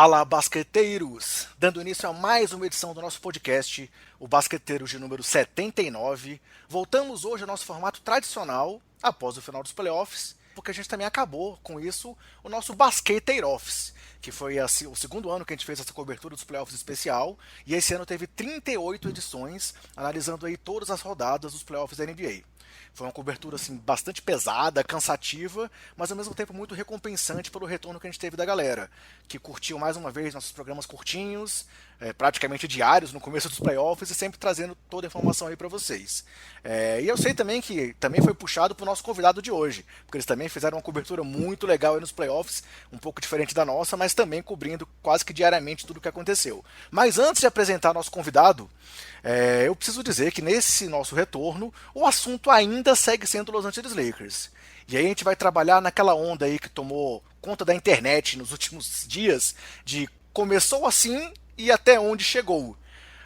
Fala, basqueteiros! Dando início a mais uma edição do nosso podcast, o Basqueteiros de número 79. Voltamos hoje ao nosso formato tradicional, após o final dos playoffs, porque a gente também acabou com isso o nosso Basqueteiro Office, que foi assim, o segundo ano que a gente fez essa cobertura dos playoffs especial, e esse ano teve 38 edições, analisando aí todas as rodadas dos playoffs da NBA. Foi uma cobertura assim, bastante pesada, cansativa, mas ao mesmo tempo muito recompensante pelo retorno que a gente teve da galera, que curtiu mais uma vez nossos programas curtinhos, praticamente diários no começo dos playoffs e sempre trazendo toda a informação aí para vocês. E eu sei também que também foi puxado pro nosso convidado de hoje, porque eles também fizeram uma cobertura muito legal aí nos playoffs, um pouco diferente da nossa, mas também cobrindo quase que diariamente tudo o que aconteceu. Mas antes de apresentar nosso convidado, eu preciso dizer que nesse nosso retorno, o assunto ainda segue sendo Los Angeles Lakers. E aí a gente vai trabalhar naquela onda aí que tomou conta da internet nos últimos dias, de começou assim e até onde chegou.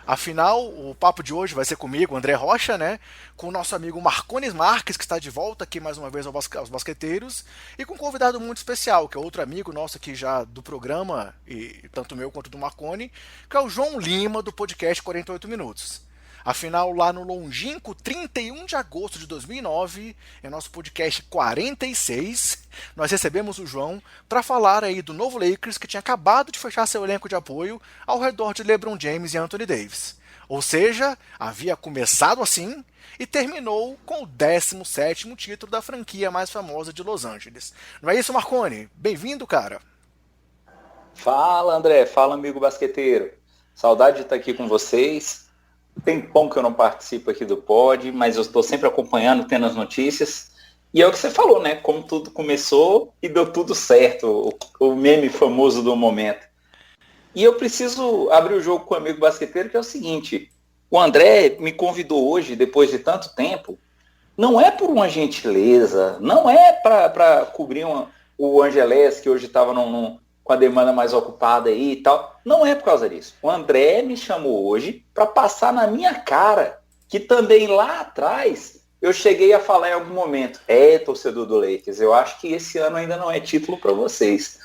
Afinal, o papo de hoje vai ser comigo, André Rocha, né? Com o nosso amigo Marcones Marques, que está de volta aqui mais uma vez aos basqueteiros, e com um convidado muito especial, que é outro amigo nosso aqui já do programa, e tanto meu quanto do Marcone, que é o João Lima, do podcast 48 Minutos. Afinal, lá no longínquo 31 de agosto de 2009, em nosso podcast 46, nós recebemos o João para falar aí do novo Lakers que tinha acabado de fechar seu elenco de apoio ao redor de LeBron James e Anthony Davis. Ou seja, havia começado assim e terminou com o 17º título da franquia mais famosa de Los Angeles. Não é isso, Marcone? Bem-vindo, cara. Fala, André. Fala, amigo basqueteiro. Saudade de estar aqui com vocês. Tem pão que eu não participo aqui do pod, mas eu estou sempre acompanhando, tendo as notícias. E é o que você falou, né? Como tudo começou e deu tudo certo. O meme famoso do momento. E eu preciso abrir o jogo com o amigo basqueteiro, que é o seguinte. O André me convidou hoje, depois de tanto tempo, não é por uma gentileza, não é para cobrir o Angelés, que hoje estava com a demanda mais ocupada aí e tal. Não é por causa disso. O André me chamou hoje para passar na minha cara que também lá atrás eu cheguei a falar em algum momento, torcedor do Lakers, eu acho que esse ano ainda não é título para vocês.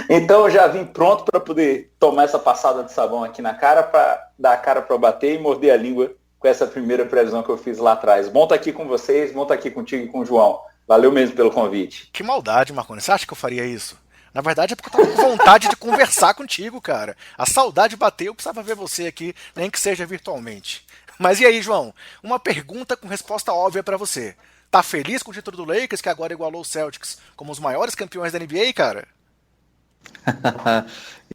Então eu já vim pronto para poder tomar essa passada de sabão aqui na cara, para dar a cara para bater e morder a língua com essa primeira previsão que eu fiz lá atrás. Bom estar aqui com vocês, bom estar aqui contigo e com o João. Valeu mesmo pelo convite. Que maldade, Marconi. Você acha que eu faria isso? Na verdade é porque eu tava com vontade de conversar contigo, cara. A saudade bateu, eu precisava ver você aqui, nem que seja virtualmente. Mas e aí, João? Uma pergunta com resposta óbvia pra você. Tá feliz com o título do Lakers, que agora igualou o Celtics como os maiores campeões da NBA, cara?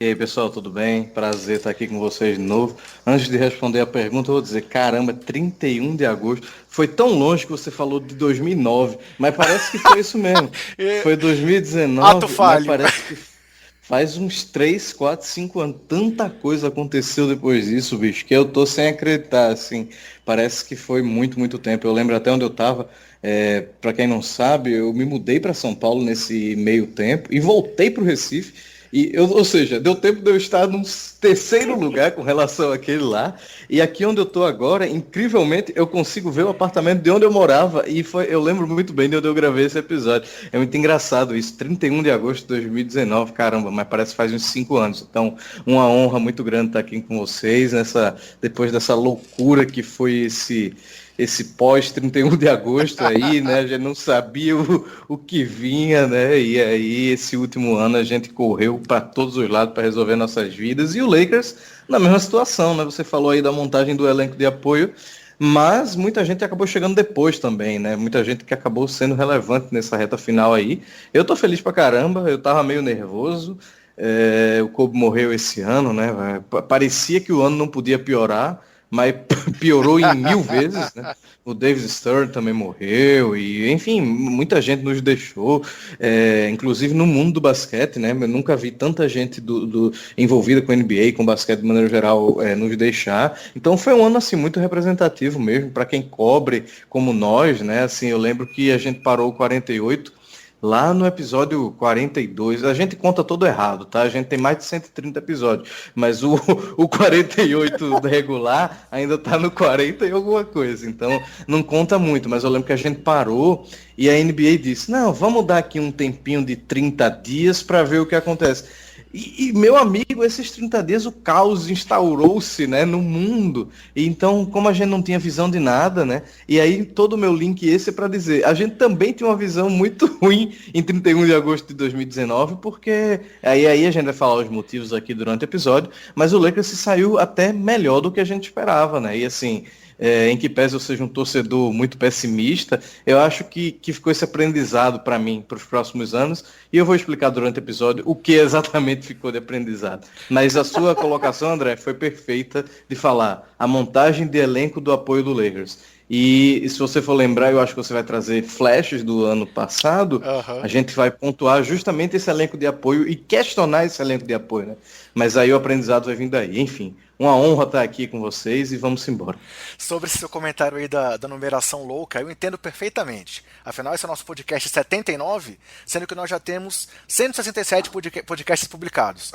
E aí, pessoal, tudo bem? Prazer estar aqui com vocês de novo. Antes de responder a pergunta, eu vou dizer, caramba, 31 de agosto. Foi tão longe que você falou de 2009, mas parece que foi isso mesmo. Foi 2019, Ato falho. mas parece que faz uns 3, 4, 5 anos. Tanta coisa aconteceu depois disso, bicho, que eu tô sem acreditar, assim. Parece que foi muito, muito tempo. Eu lembro até onde eu tava. Para quem não sabe, eu me mudei para São Paulo nesse meio tempo e voltei para o Recife. Ou seja, deu tempo de eu estar num terceiro lugar com relação àquele lá. E aqui onde eu estou agora, incrivelmente, eu consigo ver o apartamento de onde eu morava. Eu lembro muito bem de onde eu gravei esse episódio. É muito engraçado isso. 31 de agosto de 2019, caramba, mas parece que faz uns 5 anos. Então, uma honra muito grande estar aqui com vocês, depois dessa loucura que foi esse pós 31 de agosto aí, né? A gente não sabia o que vinha, né? E aí, esse último ano, a gente correu para todos os lados para resolver nossas vidas. E o Lakers, na mesma situação, né? Você falou aí da montagem do elenco de apoio, mas muita gente acabou chegando depois também, né? Muita gente que acabou sendo relevante nessa reta final aí. Eu tô feliz pra caramba, eu tava meio nervoso. O Kobe morreu esse ano, né? Parecia que o ano não podia piorar, mas piorou em 1000 vezes, né? O David Stern também morreu, e enfim, muita gente nos deixou, inclusive no mundo do basquete, né? Eu nunca vi tanta gente envolvida com a NBA, com basquete de maneira geral, nos deixar. Então foi um ano assim muito representativo mesmo, para quem cobre como nós, né? Assim, eu lembro que a gente parou o 48 lá no episódio 42, a gente conta todo errado, tá? A gente tem mais de 130 episódios, mas o 48 regular ainda tá no 40 e alguma coisa, então não conta muito, mas eu lembro que a gente parou e a NBA disse, não, vamos dar aqui um tempinho de 30 dias para ver o que acontece. E, meu amigo, esses 30 dias o caos instaurou-se, né, no mundo. E então, como a gente não tinha visão de nada, né? E aí todo o meu link esse é para dizer, a gente também tinha uma visão muito ruim em 31 de agosto de 2019, porque aí a gente vai falar os motivos aqui durante o episódio, mas o Lakers se saiu até melhor do que a gente esperava, né? E assim, em que pese eu seja um torcedor muito pessimista, eu acho que ficou esse aprendizado para mim, para os próximos anos, e eu vou explicar durante o episódio o que exatamente ficou de aprendizado. Mas a sua colocação, André, foi perfeita de falar a montagem de elenco do apoio do Lakers. E se você for lembrar, eu acho que você vai trazer flashes do ano passado, a gente vai pontuar justamente esse elenco de apoio e questionar esse elenco de apoio, né? Mas aí o aprendizado vai vir daí. Enfim, uma honra estar aqui com vocês e vamos embora. Sobre esse seu comentário aí da numeração louca, eu entendo perfeitamente. Afinal, esse é o nosso podcast 79, sendo que nós já temos 167 podcasts publicados.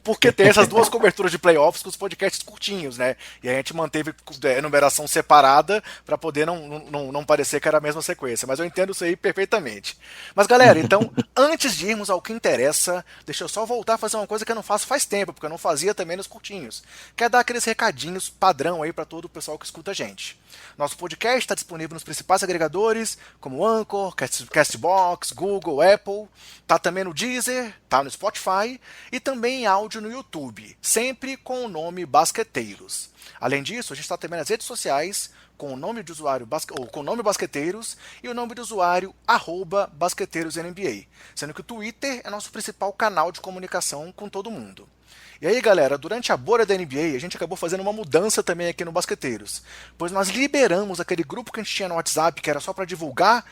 Porque tem essas duas coberturas de playoffs com os podcasts curtinhos, né? E a gente manteve a numeração separada para poder não parecer que era a mesma sequência. Mas eu entendo isso aí perfeitamente. Mas galera, então, antes de irmos ao que interessa, deixa eu só voltar a fazer uma coisa que eu não faço faz tempo, porque eu não fazia também nos curtinhos. Quer dar aqueles recadinhos padrão aí para todo o pessoal que escuta a gente. Nosso podcast está disponível nos principais agregadores, como Anchor, Castbox, Google, Apple. Tá também no Deezer, tá no Spotify e também em áudio no YouTube, sempre com o nome Basqueteiros. Além disso, a gente está também nas redes sociais com o nome de usuário com o nome Basqueteiros e o nome de usuário @BasqueteirosNBA, sendo que o Twitter é nosso principal canal de comunicação com todo mundo. E aí, galera, durante a bolha da NBA, a gente acabou fazendo uma mudança também aqui no Basqueteiros, pois nós liberamos aquele grupo que a gente tinha no WhatsApp, que era só para divulgar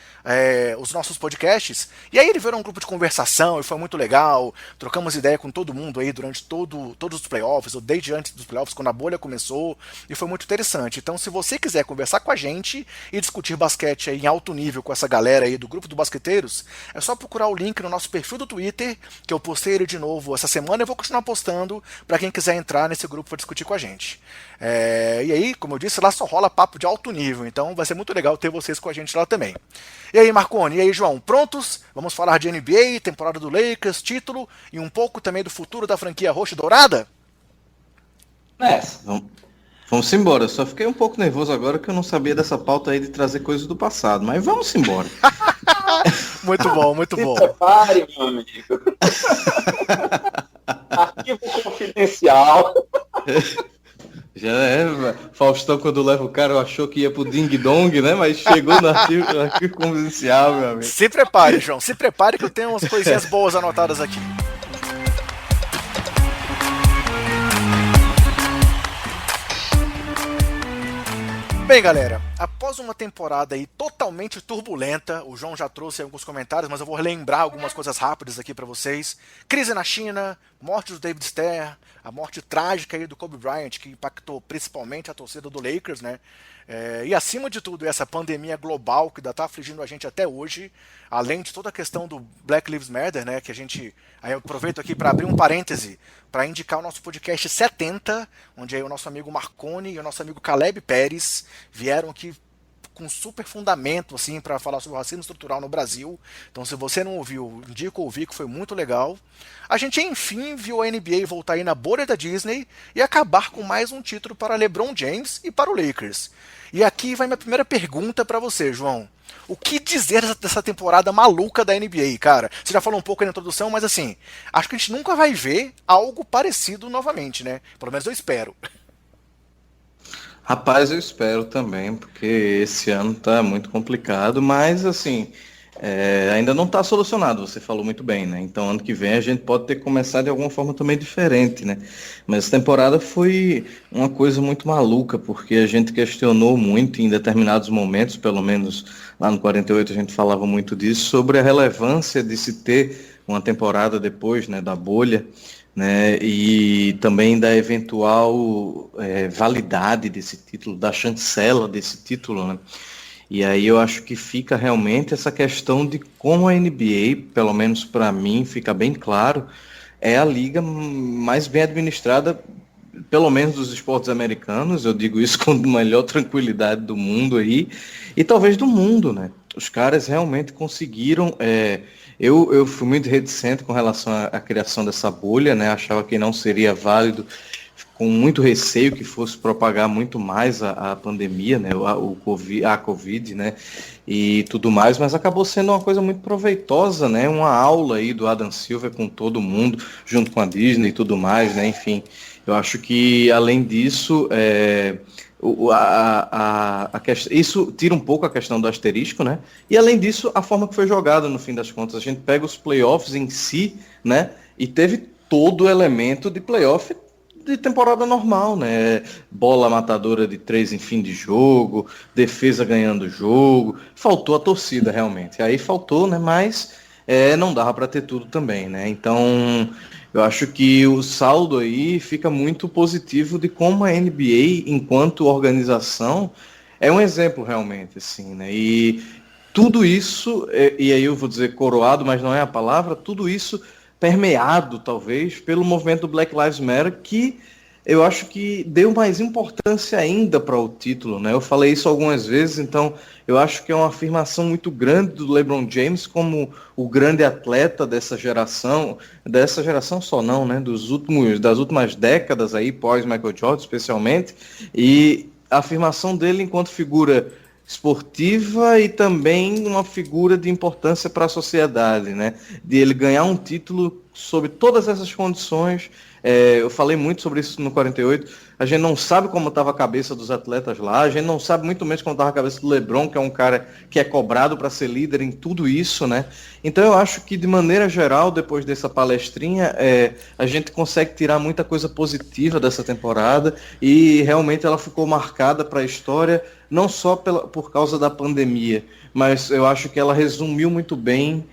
os nossos podcasts, e aí ele virou um grupo de conversação e foi muito legal, trocamos ideia com todo mundo aí durante todos os playoffs, ou desde antes dos playoffs, quando a bolha começou, e foi muito interessante. Então, se você quiser conversar com a gente e discutir basquete aí em alto nível com essa galera aí do grupo do Basqueteiros, é só procurar o link no nosso perfil do Twitter, que eu postei ele de novo essa semana e vou continuar postando para quem quiser entrar nesse grupo para discutir com a gente. E aí, como eu disse, lá só rola papo de alto nível, então vai ser muito legal ter vocês com a gente lá também. E aí, Marconi, e aí, João, prontos? Vamos falar de NBA, temporada do Lakers, título e um pouco também do futuro da franquia roxa e dourada? Vamos embora. Só fiquei um pouco nervoso agora que eu não sabia dessa pauta aí de trazer coisas do passado, mas vamos embora. Muito bom, muito bom. Se prepare, meu amigo. Arquivo confidencial. Já Faustão, quando leva o cara, achou que ia pro Ding Dong, né? Mas chegou no arquivo confidencial, meu amigo. Se prepare, João. Se prepare que eu tenho umas coisinhas boas anotadas aqui. Bem, galera, após uma temporada aí totalmente turbulenta, o João já trouxe alguns comentários, mas eu vou lembrar algumas coisas rápidas aqui pra vocês. Crise na China, morte do David Stern, a morte trágica aí do Kobe Bryant, que impactou principalmente a torcida do Lakers, né? E acima de tudo, essa pandemia global que ainda está afligindo a gente até hoje, além de toda a questão do Black Lives Matter, né, que a gente, aí eu aproveito aqui para abrir um parêntese, para indicar o nosso podcast 70, onde aí o nosso amigo Marconi e o nosso amigo Caleb Pérez vieram aqui com super fundamento assim para falar sobre o racismo estrutural no Brasil. Então, se você não ouviu, indico ouvir, que foi muito legal. A gente enfim viu a NBA voltar aí na bolha da Disney e acabar com mais um título para LeBron James e para o Lakers. E aqui vai minha primeira pergunta para você, João. O que dizer dessa temporada maluca da NBA, cara? Você já falou um pouco aí na introdução, mas assim, acho que a gente nunca vai ver algo parecido novamente, né? Pelo menos eu espero. Rapaz, eu espero também, porque esse ano tá muito complicado, mas assim, ainda não está solucionado, você falou muito bem, né? Então ano que vem a gente pode ter que começar de alguma forma também diferente, né? Mas essa temporada foi uma coisa muito maluca, porque a gente questionou muito em determinados momentos, pelo menos lá no 48 a gente falava muito disso, sobre a relevância de se ter uma temporada depois, né, da bolha, né, e também da eventual validade desse título, da chancela desse título, né? E aí eu acho que fica realmente essa questão de como a NBA, pelo menos para mim, fica bem claro, é a liga mais bem administrada, pelo menos dos esportes americanos, eu digo isso com a melhor tranquilidade do mundo aí, e talvez do mundo, né? Os caras realmente conseguiram. Eu fui muito reticente com relação à criação dessa bolha, né? Achava que não seria válido, com muito receio que fosse propagar muito mais a pandemia, né? A Covid, né? E tudo mais, mas acabou sendo uma coisa muito proveitosa, né? Uma aula aí do Adam Silver com todo mundo, junto com a Disney e tudo mais, né? Enfim, eu acho que além disso, isso tira um pouco a questão do asterisco, né? E além disso, a forma que foi jogada no fim das contas, a gente pega os playoffs em si, né? E teve todo o elemento de playoff de temporada normal, né? Bola matadora de 3 em fim de jogo, defesa ganhando o jogo. Faltou a torcida, realmente. Aí faltou, né? Mas não dava para ter tudo também, né? Então, eu acho que o saldo aí fica muito positivo de como a NBA, enquanto organização, é um exemplo realmente, assim, né? E tudo isso, e aí eu vou dizer coroado, mas não é a palavra, tudo isso permeado, talvez, pelo movimento do Black Lives Matter, que eu acho que deu mais importância ainda para o título, né? Eu falei isso algumas vezes, então eu acho que é uma afirmação muito grande do LeBron James como o grande atleta dessa geração só não, né? Das últimas décadas aí, pós Michael Jordan, especialmente, e a afirmação dele enquanto figura esportiva e também uma figura de importância para a sociedade, né? De ele ganhar um título sob todas essas condições. Eu falei muito sobre isso no 48. A gente não sabe como estava a cabeça dos atletas lá, a gente não sabe muito menos como estava a cabeça do LeBron, que é um cara que é cobrado para ser líder em tudo isso, né? Então eu acho que, de maneira geral, depois dessa palestrinha, a gente consegue tirar muita coisa positiva dessa temporada e realmente ela ficou marcada para a história, não só por causa da pandemia, mas eu acho que ela resumiu muito bem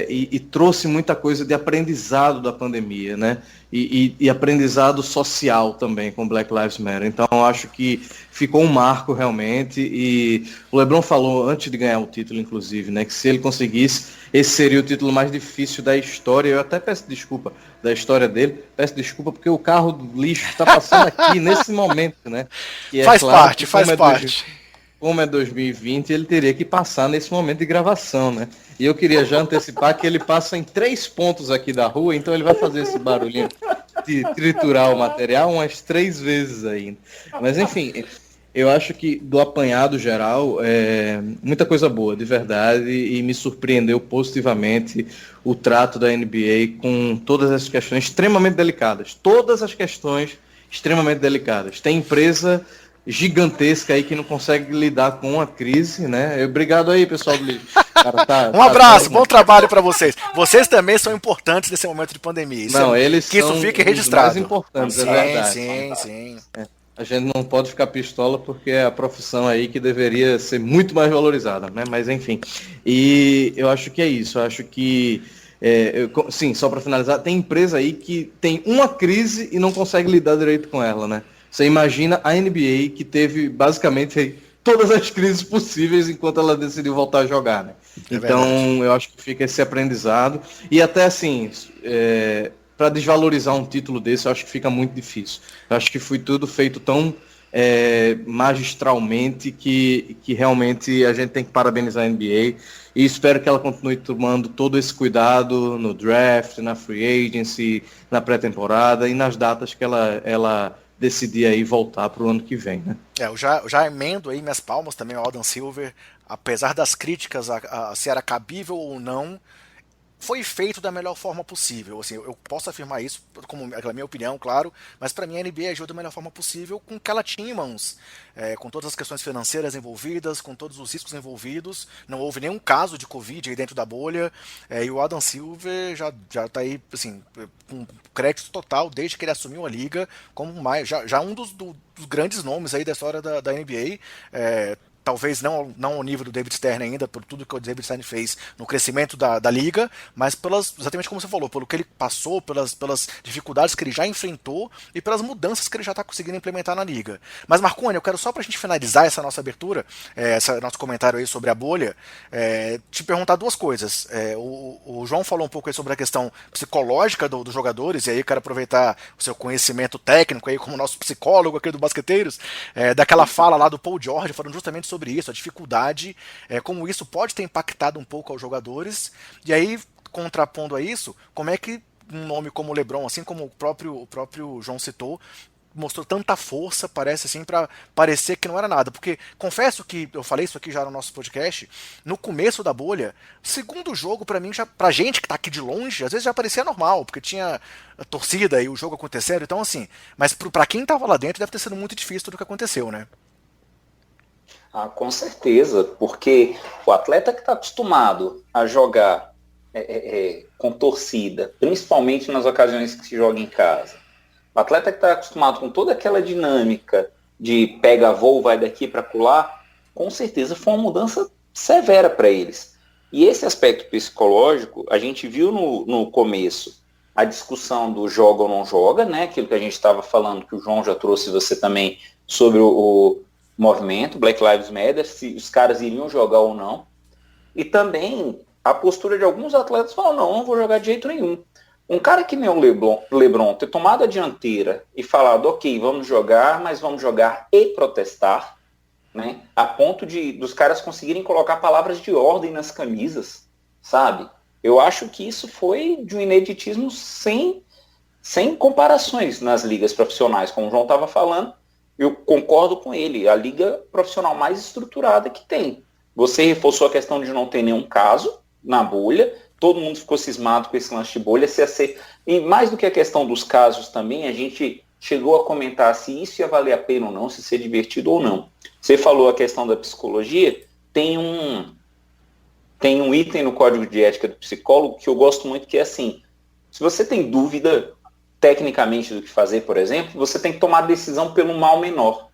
e trouxe muita coisa de aprendizado da pandemia, né? E aprendizado social também com Black Lives Matter. Então, eu acho que ficou um marco realmente. E o LeBron falou, antes de ganhar o título, inclusive, né, que se ele conseguisse, esse seria o título mais difícil da história. Eu até peço desculpa da história dele. Peço desculpa porque o carro do lixo está passando aqui nesse momento, né? E faz parte. Como é 2020, ele teria que passar nesse momento de gravação, né? E eu queria já antecipar que ele passa em 3 pontos aqui da rua, então ele vai fazer esse barulhinho de triturar o material umas 3 vezes ainda. Mas enfim, eu acho que do apanhado geral, muita coisa boa, de verdade, e me surpreendeu positivamente o trato da NBA com todas essas questões extremamente delicadas. Todas as questões extremamente delicadas. Tem empresa gigantesca aí que não consegue lidar com a crise, né? Obrigado aí, pessoal do lixo. Um abraço, bom trabalho para vocês. Vocês também são importantes nesse momento de pandemia. Eles que são isso fique registrado. Mais importantes, sim, é verdade. Sim. A gente não pode ficar pistola porque é a profissão aí que deveria ser muito mais valorizada, né? Mas enfim. E eu acho que é isso. Eu acho que sim, só para finalizar, tem empresa aí que tem uma crise e não consegue lidar direito com ela, né? Você imagina a NBA, que teve basicamente todas as crises possíveis enquanto ela decidiu voltar a jogar, né? Então, eu acho que fica esse aprendizado. E até assim, para desvalorizar um título desse, eu acho que fica muito difícil. Eu acho que foi tudo feito tão magistralmente que realmente a gente tem que parabenizar a NBA. E espero que ela continue tomando todo esse cuidado no draft, na free agency, na pré-temporada e nas datas que ela decidir aí voltar para o ano que vem, né? Eu já emendo aí minhas palmas também ao Adam Silver, apesar das críticas a se era cabível ou não, foi feito da melhor forma possível. Assim, eu posso afirmar isso como a minha opinião, claro, mas para mim a NBA agiu da melhor forma possível com o que ela tinha em mãos, com todas as questões financeiras envolvidas, com todos os riscos envolvidos. Não houve nenhum caso de Covid aí dentro da bolha, e o Adam Silver já está aí assim, com crédito total desde que ele assumiu a liga como já um dos grandes nomes aí da história da NBA. Talvez não ao nível do David Stern ainda, por tudo que o David Stern fez no crescimento da liga, mas exatamente como você falou, pelo que ele passou, pelas dificuldades que ele já enfrentou e pelas mudanças que ele já está conseguindo implementar na liga. Mas, Marconi, eu quero só para a gente finalizar essa nossa abertura, esse nosso comentário aí sobre a bolha, te perguntar 2 coisas. O João falou um pouco aí sobre a questão psicológica dos jogadores, e aí eu quero aproveitar o seu conhecimento técnico aí como nosso psicólogo aqui do Basqueteiros, daquela fala lá do Paul George, falando justamente sobre isso, a dificuldade, como isso pode ter impactado um pouco aos jogadores, e aí, contrapondo a isso, como é que um nome como o LeBron, assim como o próprio João citou, mostrou tanta força, parece assim, para parecer que não era nada. Porque, confesso que eu falei isso aqui já no nosso podcast, no começo da bolha, segundo jogo, pra mim, já, pra gente que tá aqui de longe, às vezes já parecia normal, porque tinha a torcida e o jogo acontecendo, então assim, mas pra quem tava lá dentro deve ter sido muito difícil tudo que aconteceu, né? Ah, com certeza, porque o atleta que está acostumado a jogar com torcida, principalmente nas ocasiões que se joga em casa, o atleta que está acostumado com toda aquela dinâmica de pega voo, vai daqui para colar, com certeza foi uma mudança severa para eles. E esse aspecto psicológico, a gente viu no começo a discussão do joga ou não joga, né? Aquilo que a gente estava falando, que o João já trouxe você também, sobre o movimento Black Lives Matter, se os caras iriam jogar ou não. E também a postura de alguns atletas falam, não vou jogar de jeito nenhum. Um cara que nem o LeBron ter tomado a dianteira e falado, ok, vamos jogar, mas vamos jogar e protestar, né? A ponto dos caras conseguirem colocar palavras de ordem nas camisas, sabe? Eu acho que isso foi de um ineditismo sem comparações nas ligas profissionais, como o João estava falando. Eu concordo com ele, a liga profissional mais estruturada que tem. Você reforçou a questão de não ter nenhum caso na bolha, todo mundo ficou cismado com esse lance de bolha. E mais do que a questão dos casos também, a gente chegou a comentar se isso ia valer a pena ou não, se ser divertido ou não. Você falou a questão da psicologia, tem um item no código de ética do psicólogo que eu gosto muito, que é assim, se você tem dúvida tecnicamente do que fazer, por exemplo, você tem que tomar a decisão pelo mal menor.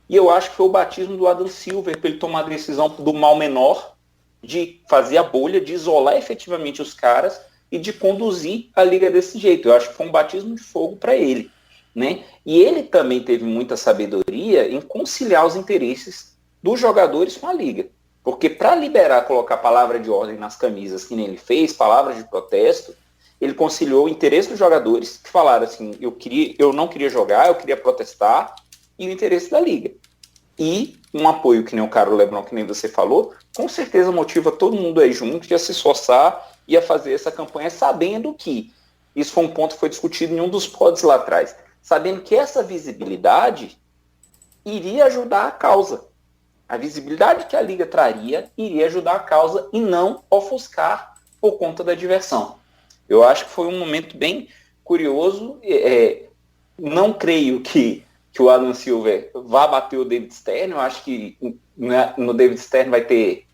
E eu acho que foi o batismo do Adam Silver para ele tomar a decisão do mal menor, de fazer a bolha, de isolar efetivamente os caras e de conduzir a liga desse jeito. Eu acho que foi um batismo de fogo para ele, né? E ele também teve muita sabedoria em conciliar os interesses dos jogadores com a liga. Porque para liberar, colocar palavra de ordem nas camisas, que nem ele fez, palavras de protesto, ele conciliou o interesse dos jogadores, que falaram assim, eu não queria jogar, eu queria protestar, e o interesse da liga. E um apoio que nem o cara LeBron, que nem você falou, com certeza motiva todo mundo aí junto a se esforçar e a fazer essa campanha, sabendo que, isso foi um ponto que foi discutido em um dos pods lá atrás, sabendo que essa visibilidade iria ajudar a causa. A visibilidade que a liga traria iria ajudar a causa e não ofuscar por conta da diversão. Eu acho que foi um momento bem curioso. Não creio que o Adam Silver vá bater o David Stern. Eu acho que no David Stern vai ter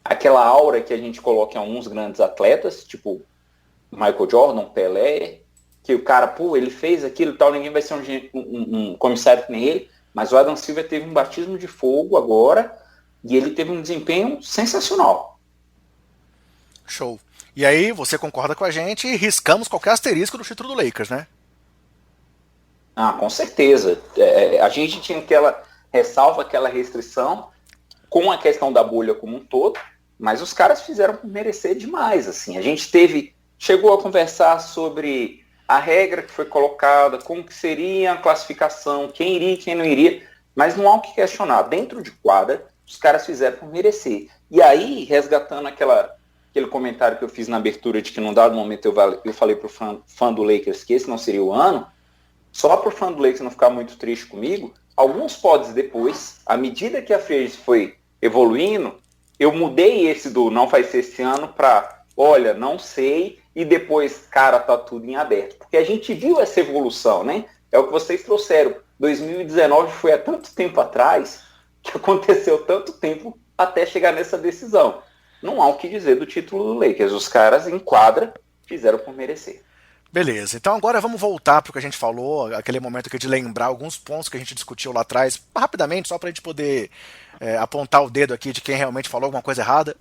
aquela aura que a gente coloca em alguns grandes atletas, tipo Michael Jordan, Pelé, que o cara, ele fez aquilo e tal, ninguém vai ser um comissário que nem ele. Mas o Adam Silver teve um batismo de fogo agora e ele teve um desempenho sensacional. Show. E aí, você concorda com a gente e riscamos qualquer asterisco do título do Lakers, né? Ah, com certeza. A gente tinha aquela ressalva, aquela restrição com a questão da bolha como um todo, mas os caras fizeram merecer demais. Assim. A gente chegou a conversar sobre a regra que foi colocada, como que seria a classificação, quem iria e quem não iria, mas não há o que questionar. Dentro de quadra, os caras fizeram por merecer. E aí, resgatando aquele comentário que eu fiz na abertura de que num dado momento eu falei pro fã do Lakers que esse não seria o ano, só pro fã do Lakers não ficar muito triste comigo, alguns pods depois, à medida que a free agency foi evoluindo, eu mudei esse do não vai ser esse ano para, olha, não sei, e depois, cara, tá tudo em aberto. Porque a gente viu essa evolução, né? É o que vocês trouxeram. 2019 foi há tanto tempo atrás que aconteceu tanto tempo até chegar nessa decisão. Não há o que dizer do título do Lakers. Os caras em quadra fizeram por merecer. Beleza, então agora vamos voltar para o que a gente falou, aquele momento aqui de lembrar alguns pontos que a gente discutiu lá atrás, rapidamente, só para a gente poder apontar o dedo aqui de quem realmente falou alguma coisa errada.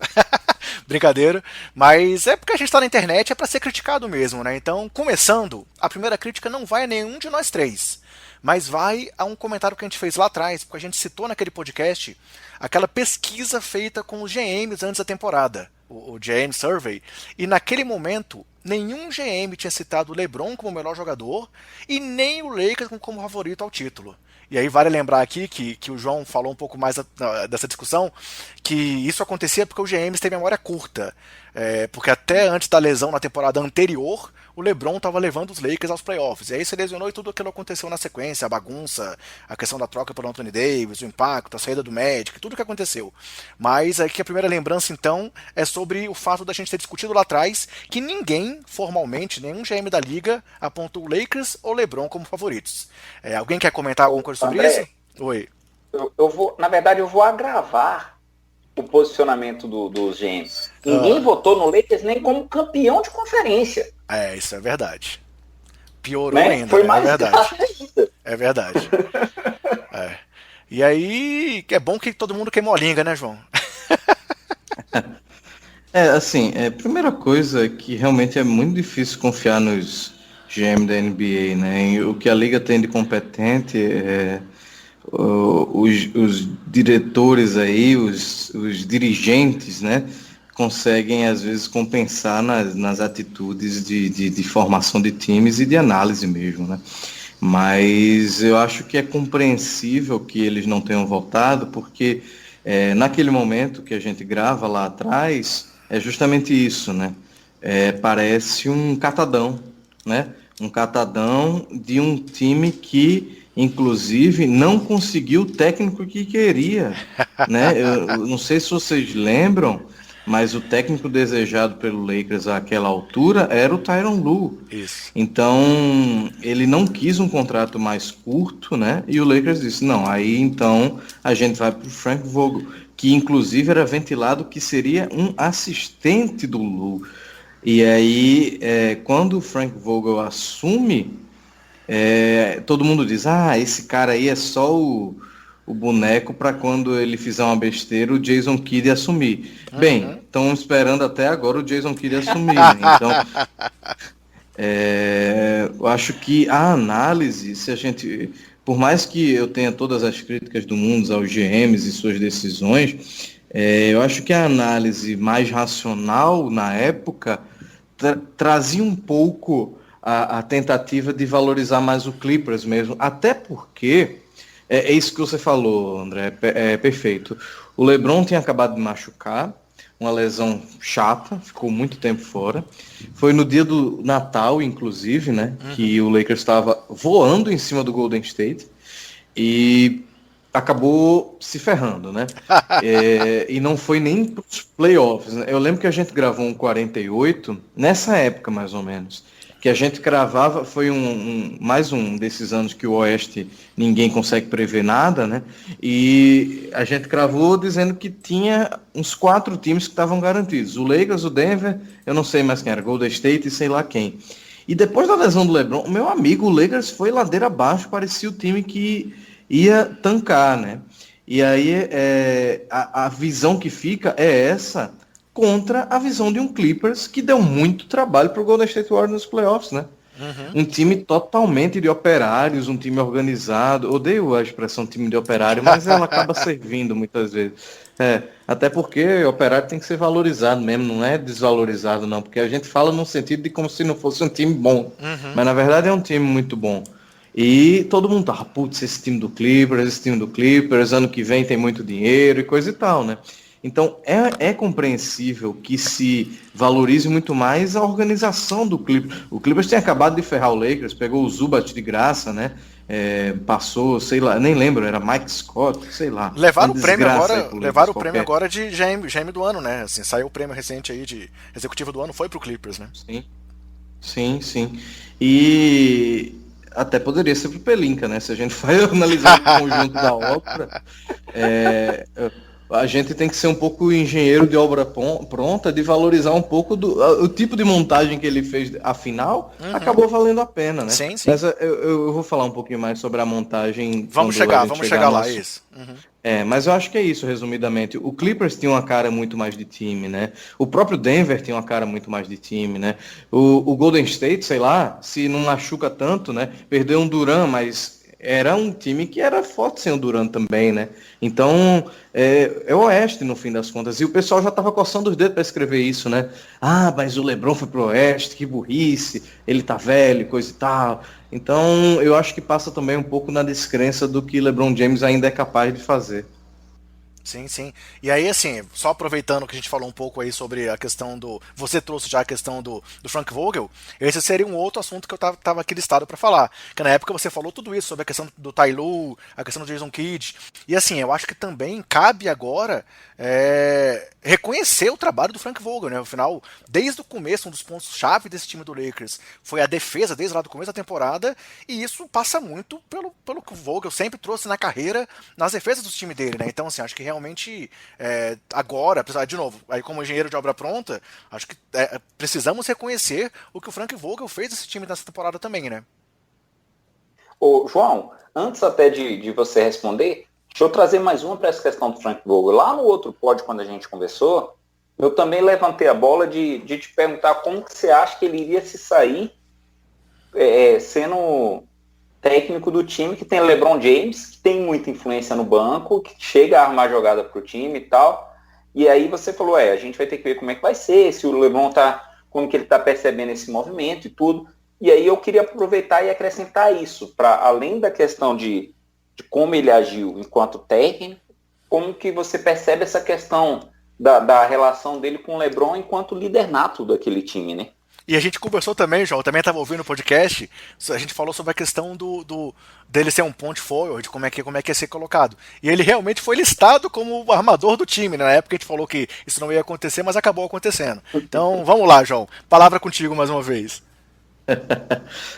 Brincadeira, mas é porque a gente está na internet, é para ser criticado mesmo, né? Então, começando, a primeira crítica não vai a nenhum de nós três, mas vai a um comentário que a gente fez lá atrás, porque a gente citou naquele podcast aquela pesquisa feita com os GMs antes da temporada, o GM Survey, e naquele momento nenhum GM tinha citado o LeBron como o melhor jogador e nem o Lakers como favorito ao título. E aí vale lembrar aqui que o João falou um pouco mais dessa discussão, que isso acontecia porque o GMs têm memória curta. Porque até antes da lesão na temporada anterior, o LeBron estava levando os Lakers aos playoffs. E aí se lesionou e tudo aquilo aconteceu na sequência, a bagunça, a questão da troca pelo Anthony Davis, o impacto, a saída do Magic, tudo que aconteceu. Mas aqui a primeira lembrança, então, é sobre o fato da gente ter discutido lá atrás que ninguém, formalmente, nenhum GM da liga, apontou o Lakers ou LeBron como favoritos. Alguém quer comentar alguma coisa sobre André, isso? Oi. na verdade, eu vou agravar o posicionamento dos GMs. Ninguém votou no Lakers nem como campeão de conferência. Isso é verdade. Piorou Né? ainda, Foi né? mais É verdade. grave ainda. É verdade. E aí, é bom que todo mundo queimou a língua, né, João? Assim, primeira coisa é que realmente é muito difícil confiar nos GM da NBA, né? E o que a liga tem de competente os diretores aí, os dirigentes, né? Conseguem às vezes compensar nas atitudes de formação de times e de análise mesmo, né? Mas eu acho que é compreensível que eles não tenham votado, porque naquele momento que a gente grava lá atrás, é justamente isso, né? Parece um catadão, né? Um catadão de um time que, inclusive, não conseguiu o técnico que queria, né? Eu não sei se vocês lembram, mas o técnico desejado pelo Lakers àquela altura era o Tyronn Lue. Isso. Então, ele não quis um contrato mais curto, né? E o Lakers disse, não, aí então a gente vai para o Frank Vogel, que inclusive era ventilado que seria um assistente do Lue. E aí, quando o Frank Vogel assume, todo mundo diz, esse cara aí é só o boneco para quando ele fizer uma besteira, o Jason Kidd assumir. Uhum. Bem, estão esperando até agora o Jason Kidd assumir, né? Então, eu acho que a análise, se a gente, por mais que eu tenha todas as críticas do mundo aos GMs e suas decisões, eu acho que a análise mais racional na época trazia um pouco a tentativa de valorizar mais o Clippers mesmo, até porque é isso que você falou, André, é perfeito. O LeBron tinha acabado de machucar, uma lesão chata, ficou muito tempo fora. Foi no dia do Natal, inclusive, né, que o Lakers estava voando em cima do Golden State e acabou se ferrando, né? E não foi nem para os playoffs, né? Eu lembro que a gente gravou um 48, nessa época mais ou menos, que a gente cravava, foi mais um desses anos que o Oeste ninguém consegue prever nada, né? E a gente cravou dizendo que tinha uns 4 times que estavam garantidos. O Lakers, o Denver, eu não sei mais quem era, Golden State e sei lá quem. E depois da lesão do LeBron, meu amigo, o Lakers foi ladeira abaixo, parecia o time que ia tancar, né? E aí a visão que fica é essa contra a visão de um Clippers que deu muito trabalho para o Golden State Warriors nos playoffs, né? Um time totalmente de operários, um time organizado. Odeio a expressão time de operário, mas ela acaba servindo muitas vezes. Até porque operário tem que ser valorizado mesmo, não é desvalorizado não, porque a gente fala num sentido de como se não fosse um time bom, mas na verdade é um time muito bom. E todo mundo tava, putz, esse time do Clippers, ano que vem tem muito dinheiro e coisa e tal, né? Então, é compreensível que se valorize muito mais a organização do Clippers. O Clippers tinha acabado de ferrar o Lakers, pegou o Zubat de graça, né? Passou, sei lá, nem lembro, era Mike Scott, sei lá. Levaram o prêmio agora de GM do ano, né? Assim, saiu o prêmio recente aí de executivo do ano, foi pro Clippers, né? Sim. E até poderia ser pro Pelinka, né? Se a gente vai analisar o conjunto da obra, a gente tem que ser um pouco engenheiro de obra pronta, de valorizar um pouco o tipo de montagem que ele fez, afinal, acabou valendo a pena, né? Sim. Mas eu vou falar um pouquinho mais sobre a montagem. Vamos chegar lá, isso. Mas eu acho que é isso, resumidamente. O Clippers tinha uma cara muito mais de time, né? O próprio Denver tinha uma cara muito mais de time, né? O Golden State, sei lá, se não machuca tanto, né? Perdeu um Durant, mas era um time que era forte sem o Durant também, né? Então, é o Oeste, no fim das contas. E o pessoal já estava coçando os dedos para escrever isso, né? Ah, mas o LeBron foi pro Oeste, que burrice, ele tá velho, coisa e tal. Então, eu acho que passa também um pouco na descrença do que LeBron James ainda é capaz de fazer. Sim, sim. E aí, assim, só aproveitando que a gente falou um pouco aí sobre a questão do. Você trouxe já a questão do Frank Vogel, esse seria um outro assunto que eu tava aqui listado para falar. Que na época você falou tudo isso sobre a questão do Ty Lue, a questão do Jason Kidd. E assim, eu acho que também cabe agora reconhecer o trabalho do Frank Vogel, né? Afinal, desde o começo, um dos pontos-chave desse time do Lakers foi a defesa, desde lá do começo da temporada, e isso passa muito pelo que o Vogel sempre trouxe na carreira, nas defesas do time dele, né? Então, assim, acho que realmente agora, de novo, aí como engenheiro de obra pronta, acho que precisamos reconhecer o que o Frank Vogel fez desse time nessa temporada também, né? Ô, João, antes até de você responder, deixa eu trazer mais uma para essa questão do Frank Vogel. Lá no outro pod, quando a gente conversou, eu também levantei a bola de te perguntar como que você acha que ele iria se sair sendo técnico do time que tem LeBron James, que tem muita influência no banco, que chega a armar jogada pro time e tal. E aí você falou, a gente vai ter que ver como é que vai ser, se o LeBron como que ele tá percebendo esse movimento e tudo. E aí eu queria aproveitar e acrescentar isso, para além da questão de como ele agiu enquanto técnico, como que você percebe essa questão da relação dele com o LeBron enquanto líder nato daquele time, né? E a gente conversou também, João, eu também estava ouvindo o podcast, a gente falou sobre a questão dele ser um point forward, como é que ia ser colocado. E ele realmente foi listado como o armador do time, né? Na época a gente falou que isso não ia acontecer, mas acabou acontecendo. Então, vamos lá, João. Palavra contigo mais uma vez.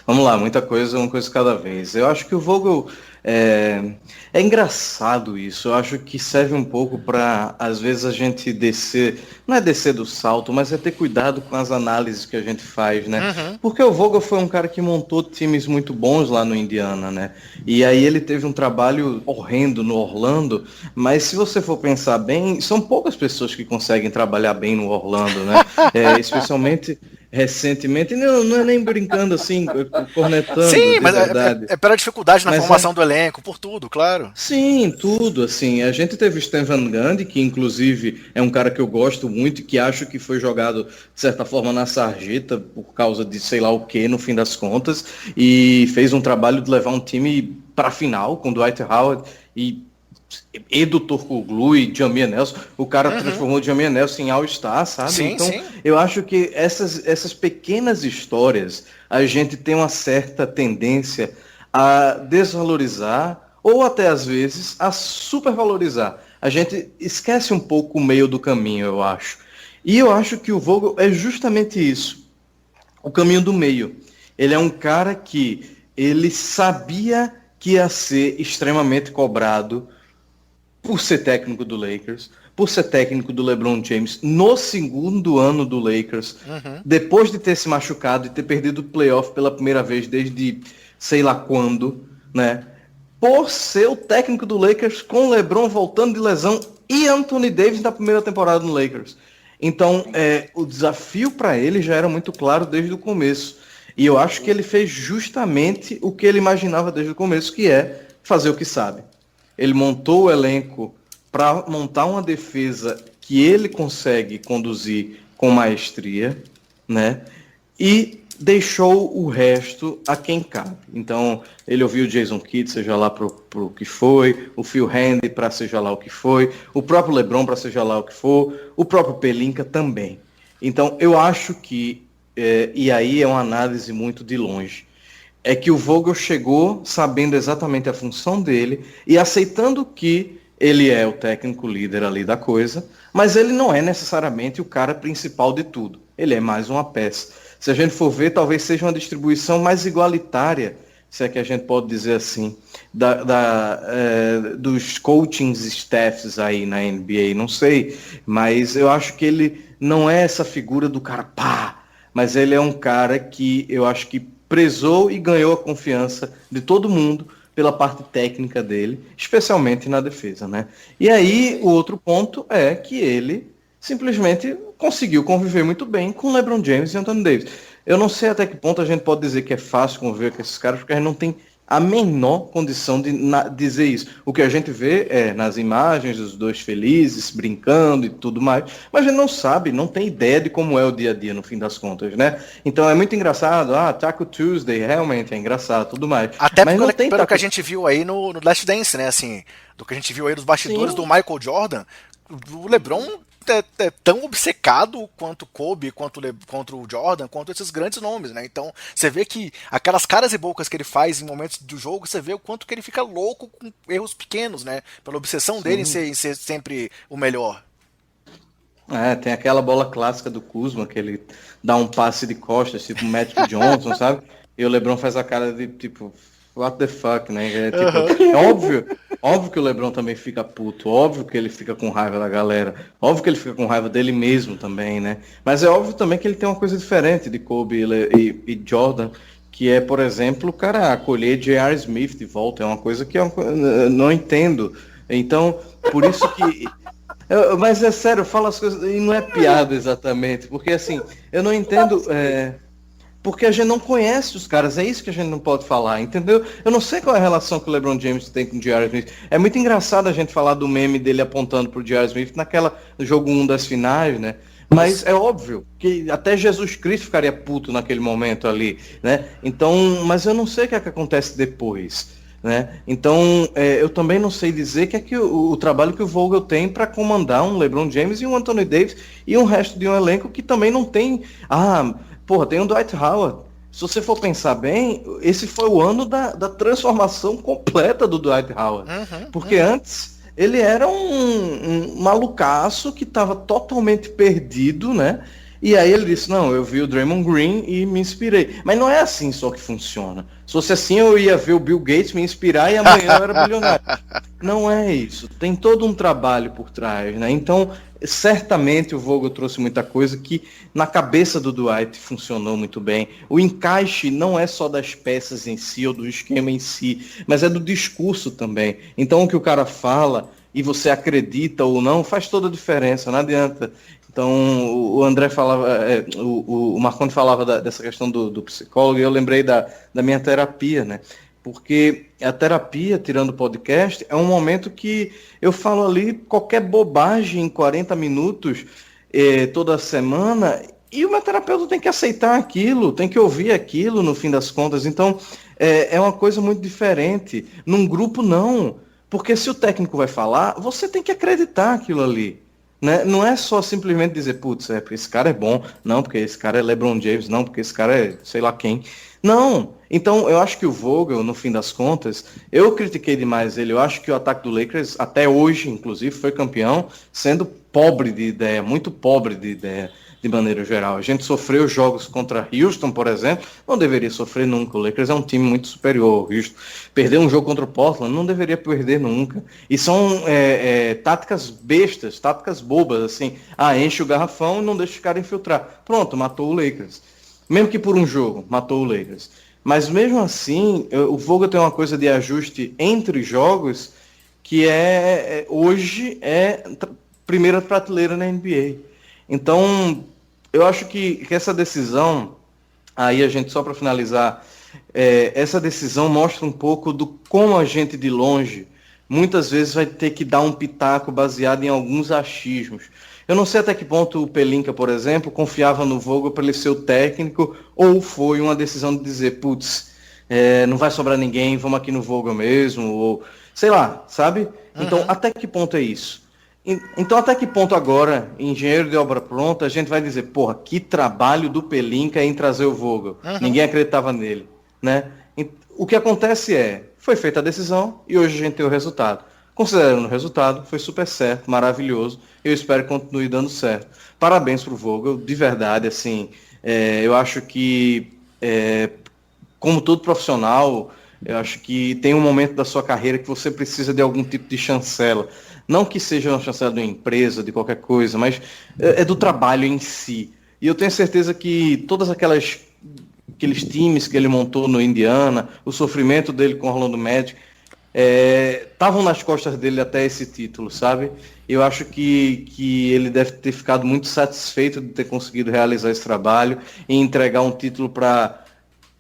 Vamos lá, muita coisa, uma coisa cada vez. Eu acho que o Vogel é engraçado isso. Eu acho que serve um pouco para, às vezes, a gente descer, não é descer do salto, mas é ter cuidado com as análises que a gente faz, né? Uhum. Porque o Vogel foi um cara que montou times muito bons lá no Indiana, né? E aí ele teve um trabalho horrendo no Orlando, mas se você for pensar bem, são poucas pessoas que conseguem trabalhar bem no Orlando, né? Especialmente recentemente, não é nem brincando assim, cornetando Sim, de mas verdade. pela dificuldade na Mas formação do elenco, por tudo, claro. sim, tudo, assim, a gente teve o Stan Van Gundy, que inclusive é um cara que eu gosto muito e que acho que foi jogado, de certa forma, na sarjeta, por causa de sei lá o que, no fim das contas, e fez um trabalho de levar um time para a final, com Dwight Howard e do Turkoglu e Jameer Nelson. O cara transformou o Jameer Nelson em All-Star, sabe? Sim, então, sim. eu acho que essas pequenas histórias, a gente tem uma certa tendência a desvalorizar ou até às vezes a supervalorizar. A gente esquece um pouco o meio do caminho, eu acho. E eu acho que o Vogel é justamente isso, o caminho do meio. Ele é um cara que ele sabia que ia ser extremamente cobrado por ser técnico do Lakers, por ser técnico do LeBron James no segundo ano do Lakers, depois de ter se machucado e ter perdido o playoff pela primeira vez desde sei lá quando, né? Por ser o técnico do Lakers com o LeBron voltando de lesão e Anthony Davis na primeira temporada no Lakers. Então, o desafio para ele já era muito claro desde o começo. E eu acho que ele fez justamente o que ele imaginava desde o começo, que é fazer o que sabe. Ele montou o elenco para montar uma defesa que ele consegue conduzir com maestria, né? E deixou o resto a quem cabe. Então, ele ouviu o Jason Kidd, seja lá pro que foi, o Phil Handy para seja lá o que foi, o próprio LeBron para seja lá o que for, o próprio Pelinka também. Então, eu acho que, e aí é uma análise muito de longe, é que o Vogel chegou sabendo exatamente a função dele e aceitando que ele é o técnico líder ali da coisa, mas ele não é necessariamente o cara principal de tudo. Ele é mais uma peça. Se a gente for ver, talvez seja uma distribuição mais igualitária, se é que a gente pode dizer assim, dos coaching staffs aí na NBA, não sei, mas eu acho que ele não é essa figura do cara pá, mas ele é um cara que eu acho que prezou e ganhou a confiança de todo mundo pela parte técnica dele, especialmente na defesa, né? E aí, o outro ponto é que ele simplesmente conseguiu conviver muito bem com LeBron James e Anthony Davis. Eu não sei até que ponto a gente pode dizer que é fácil conviver com esses caras, porque a gente não tem a menor condição de dizer isso. O que a gente vê é nas imagens dos dois felizes, brincando e tudo mais, mas a gente não sabe, não tem ideia de como é o dia a dia no fim das contas, né? Então é muito engraçado, Taco Tuesday, realmente é engraçado, tudo mais. Até mas não tem pelo que a gente viu aí no Last Dance, né? Assim, do que a gente viu aí nos bastidores do Michael Jordan, o LeBron é tão obcecado quanto Kobe, quanto o Jordan, quanto esses grandes nomes, né? Então, você vê que aquelas caras e bocas que ele faz em momentos do jogo, você vê o quanto que ele fica louco com erros pequenos, né? Pela obsessão dele em ser sempre o melhor. Tem aquela bola clássica do Kuzma, que ele dá um passe de costas, tipo o Magic Johnson, sabe? E o LeBron faz a cara de, tipo, what the fuck, né? Óbvio que o LeBron também fica puto, óbvio que ele fica com raiva da galera, óbvio que ele fica com raiva dele mesmo também, né? Mas é óbvio também que ele tem uma coisa diferente de Kobe e Jordan, que é, por exemplo, o cara acolher J.R. Smith de volta, é uma coisa que eu não entendo. Então, por isso que... Mas é sério, eu falo as coisas e não é piada exatamente, porque assim, eu não entendo... Porque a gente não conhece os caras, é isso que a gente não pode falar, entendeu? Eu não sei qual é a relação que o LeBron James tem com o J.R. Smith. É muito engraçado a gente falar do meme dele apontando pro J.R. Smith no jogo 1 das finais, né? Mas é óbvio que até Jesus Cristo ficaria puto naquele momento ali, né? Então, mas eu não sei o que é que acontece depois, né? Então, eu também não sei dizer o que é que o trabalho que o Vogel tem para comandar um LeBron James e um Anthony Davis e um resto de um elenco que também não tem... tem o Dwight Howard. Se você for pensar bem, esse foi o ano da transformação completa do Dwight Howard. Porque antes ele era um malucaço que estava totalmente perdido, né? E aí ele disse, não, eu vi o Draymond Green e me inspirei. Mas não é assim só que funciona. Se fosse assim, eu ia ver o Bill Gates me inspirar e amanhã eu era bilionário. Não é isso. Tem todo um trabalho por trás, né? Então, certamente o Vogel trouxe muita coisa que na cabeça do Dwight funcionou muito bem. O encaixe não é só das peças em si ou do esquema em si, mas é do discurso também. Então, o que o cara fala e você acredita ou não, faz toda a diferença, não adianta. Então, o André falava, o Marconi falava dessa questão do psicólogo, e eu lembrei da minha terapia, né? Porque a terapia, tirando o podcast, é um momento que eu falo ali qualquer bobagem em 40 minutos toda semana, e o meu terapeuta tem que aceitar aquilo, tem que ouvir aquilo no fim das contas. Então, é uma coisa muito diferente. Num grupo, não. Porque se o técnico vai falar, você tem que acreditar aquilo ali. Né? Não é só simplesmente dizer, putz, porque esse cara é bom, não, porque esse cara é LeBron James, não, porque esse cara é sei lá quem. Não. Então, eu acho que o Vogel, no fim das contas, eu critiquei demais ele. Eu acho que o ataque do Lakers, até hoje, inclusive, foi campeão, sendo pobre de ideia, muito pobre de ideia, de maneira geral. A gente sofreu jogos contra Houston, por exemplo, não deveria sofrer nunca. O Lakers é um time muito superior ao Houston. Perder um jogo contra o Portland, não deveria perder nunca. E são táticas bestas, táticas bobas, assim. Enche o garrafão e não deixa os caras infiltrar. Pronto, matou o Lakers. Mesmo que por um jogo, matou o Lakers. Mas mesmo assim, o Vogel tem uma coisa de ajuste entre jogos que hoje é primeira prateleira na NBA. Então, eu acho que essa decisão, aí a gente, só para finalizar, essa decisão mostra um pouco do como a gente de longe, muitas vezes vai ter que dar um pitaco baseado em alguns achismos. Eu não sei até que ponto o Pelinka, por exemplo, confiava no Vogel para ele ser o técnico, ou foi uma decisão de dizer, putz, não vai sobrar ninguém, vamos aqui no Vogel mesmo, ou sei lá, sabe? Então, até que ponto é isso? Então, até que ponto agora, engenheiro de obra pronta, a gente vai dizer, porra, que trabalho do Pelinka em trazer o Vogel. Ninguém acreditava nele, né? O que acontece foi feita a decisão e hoje a gente tem o resultado. Considerando o resultado, foi super certo, maravilhoso. Eu espero que continue dando certo. Parabéns pro Vogel, de verdade, assim, eu acho que, como todo profissional, eu acho que tem um momento da sua carreira que você precisa de algum tipo de chancela. Não que seja uma chancela de uma empresa, de qualquer coisa, mas é do trabalho em si. E eu tenho certeza que todas aqueles times que ele montou no Indiana, o sofrimento dele com o Orlando Magic, estavam nas costas dele até esse título, sabe? Eu acho que ele deve ter ficado muito satisfeito de ter conseguido realizar esse trabalho e entregar um título para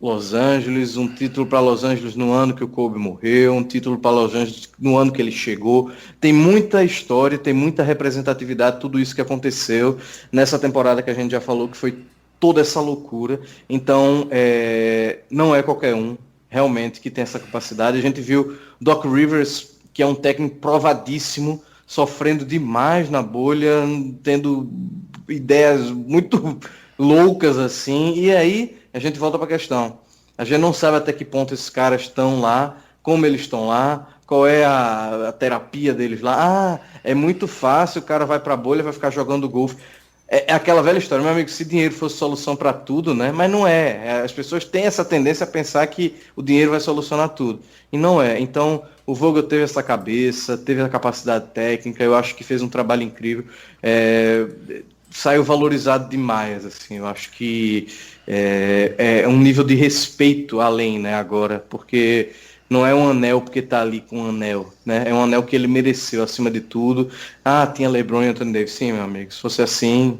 Los Angeles, um título para Los Angeles no ano que o Kobe morreu, um título para Los Angeles no ano que ele chegou. Tem muita história, tem muita representatividade, tudo isso que aconteceu nessa temporada que a gente já falou, que foi toda essa loucura. Então, não é qualquer um realmente que tem essa capacidade. A gente viu Doc Rivers, que é um técnico provadíssimo, sofrendo demais na bolha, tendo ideias muito loucas assim, e aí a gente volta para a questão. A gente não sabe até que ponto esses caras estão lá, como eles estão lá, qual é a terapia deles lá. É muito fácil, o cara vai para a bolha, vai ficar jogando golfe. É aquela velha história, meu amigo, se dinheiro fosse solução para tudo, né? Mas não é. As pessoas têm essa tendência a pensar que o dinheiro vai solucionar tudo. E não é. Então, o Vogel teve essa cabeça, teve a capacidade técnica, eu acho que fez um trabalho incrível. Saiu valorizado demais, assim. Eu acho que é um nível de respeito além, né, agora, porque não é um anel porque tá ali com um anel, né? É um anel que ele mereceu, acima de tudo. Tinha LeBron e Anthony Davis. Sim, meu amigo, se fosse assim,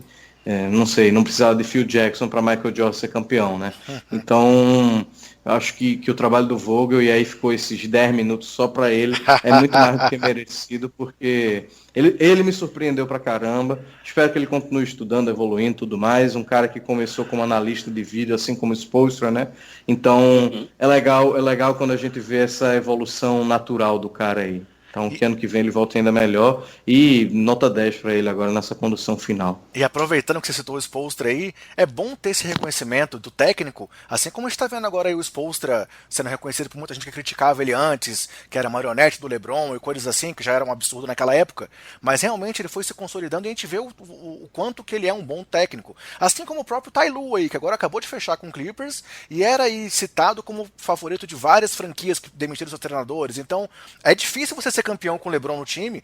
não sei, não precisava de Phil Jackson para Michael Jordan ser campeão, né? Então, eu acho que o trabalho do Vogel, e aí ficou esses 10 minutos só para ele, é muito mais do que merecido, porque ele me surpreendeu pra caramba. Espero que ele continue estudando, evoluindo e tudo mais. Um cara que começou como analista de vídeo, assim como o Spoelstra, né? Então, é legal quando a gente vê essa evolução natural do cara aí. Então, que ano que vem ele volta ainda melhor. E nota 10 para ele agora nessa condução final. E aproveitando que você citou o Spoelstra aí, é bom ter esse reconhecimento do técnico, assim como a gente está vendo agora aí o Spoelstra sendo reconhecido por muita gente que criticava ele antes, que era marionete do LeBron e coisas assim, que já era um absurdo naquela época, mas realmente ele foi se consolidando e a gente vê o quanto que ele é um bom técnico. Assim como o próprio Ty Lue aí, que agora acabou de fechar com o Clippers e era aí citado como favorito de várias franquias que demitiram seus treinadores. Então, é difícil você ser campeão com o LeBron no time,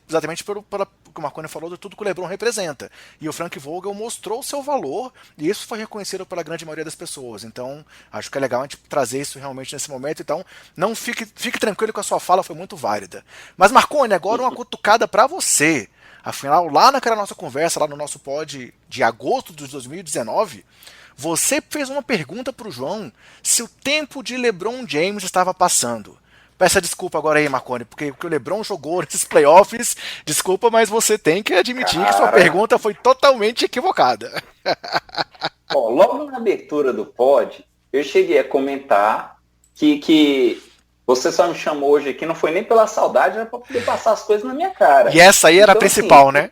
exatamente pelo que o Marconi falou de tudo que o LeBron representa. E o Frank Vogel mostrou o seu valor, e isso foi reconhecido pela grande maioria das pessoas. Então, acho que é legal a gente trazer isso realmente nesse momento. Então, não fique tranquilo que a sua fala foi muito válida. Mas, Marconi, agora uma cutucada para você. Afinal, lá naquela nossa conversa, lá no nosso pod de agosto de 2019, você fez uma pergunta para o João se o tempo de LeBron James estava passando. Peça desculpa agora aí, Marconi, porque o LeBron jogou nesses playoffs. Desculpa, mas você tem que admitir que sua pergunta foi totalmente equivocada. Bom, logo na abertura do pod, eu cheguei a comentar que você só me chamou hoje aqui, não foi nem pela saudade, era para poder passar as coisas na minha cara. E essa aí era a principal, assim, né?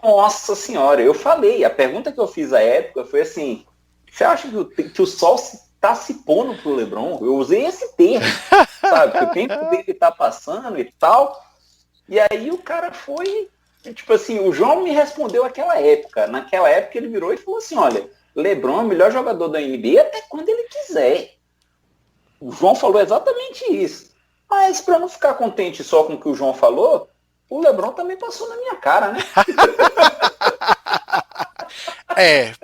Nossa senhora, eu falei, a pergunta que eu fiz à época foi assim, você acha que o sol tá se pondo pro LeBron? Eu usei esse termo, sabe? Que o tempo dele tá passando e tal. E aí o cara foi, tipo assim, o João me respondeu aquela época. Naquela época ele virou e falou assim, olha, LeBron é o melhor jogador da NBA até quando ele quiser. O João falou exatamente isso. Mas para não ficar contente só com o que o João falou, o LeBron também passou na minha cara, né?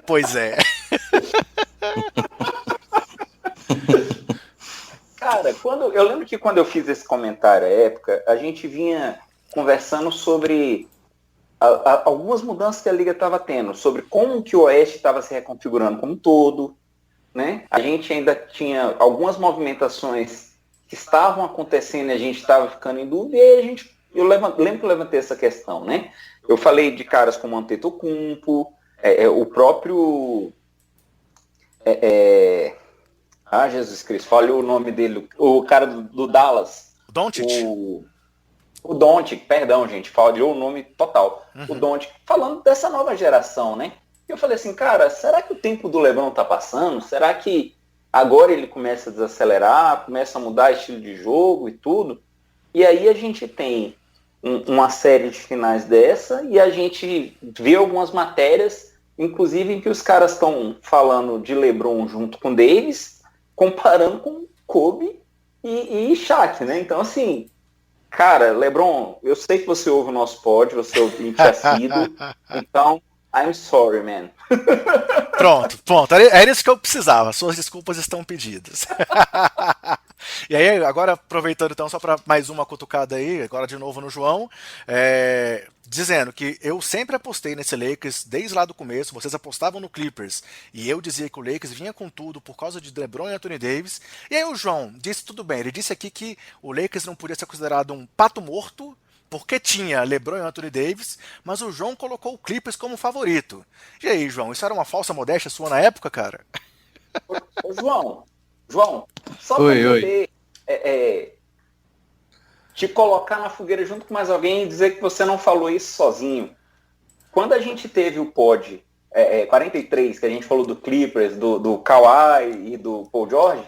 Pois é. Cara, eu lembro que quando eu fiz esse comentário à época, a gente vinha conversando sobre algumas mudanças que a Liga estava tendo, sobre como que o Oeste estava se reconfigurando como um todo, né? A gente ainda tinha algumas movimentações que estavam acontecendo e a gente estava ficando em dúvida, e eu lembro que eu levantei essa questão, né? Eu falei de caras como Antetokounmpo, o próprio... Jesus Cristo, olha o nome dele, o cara do Dallas. Doncic? O Doncic, perdão, gente, falhou o nome total. O Doncic, falando dessa nova geração, né? Eu falei assim, cara, será que o tempo do LeBron tá passando? Será que agora ele começa a desacelerar, começa a mudar estilo de jogo e tudo? E aí a gente tem uma série de finais dessa e a gente vê algumas matérias, inclusive em que os caras estão falando de LeBron junto com Davis, comparando com Kobe e Shaq, né? Então, assim, cara, LeBron, eu sei que você ouve o nosso pod, você ouve assíduo, então, I'm sorry, man. Pronto. Era isso que eu precisava. Suas desculpas estão pedidas. E aí, agora aproveitando então, só para mais uma cutucada aí, agora de novo no João, dizendo que eu sempre apostei nesse Lakers desde lá do começo, vocês apostavam no Clippers, e eu dizia que o Lakers vinha com tudo por causa de LeBron e Anthony Davis, e aí o João disse tudo bem, ele disse aqui que o Lakers não podia ser considerado um pato morto, porque tinha LeBron e Anthony Davis, mas o João colocou o Clippers como favorito. E aí, João, isso era uma falsa modéstia sua na época, cara? Ô, João, só para poder te colocar na fogueira junto com mais alguém e dizer que você não falou isso sozinho. Quando a gente teve o pod 43, que a gente falou do Clippers, do Kawhi e do Paul George,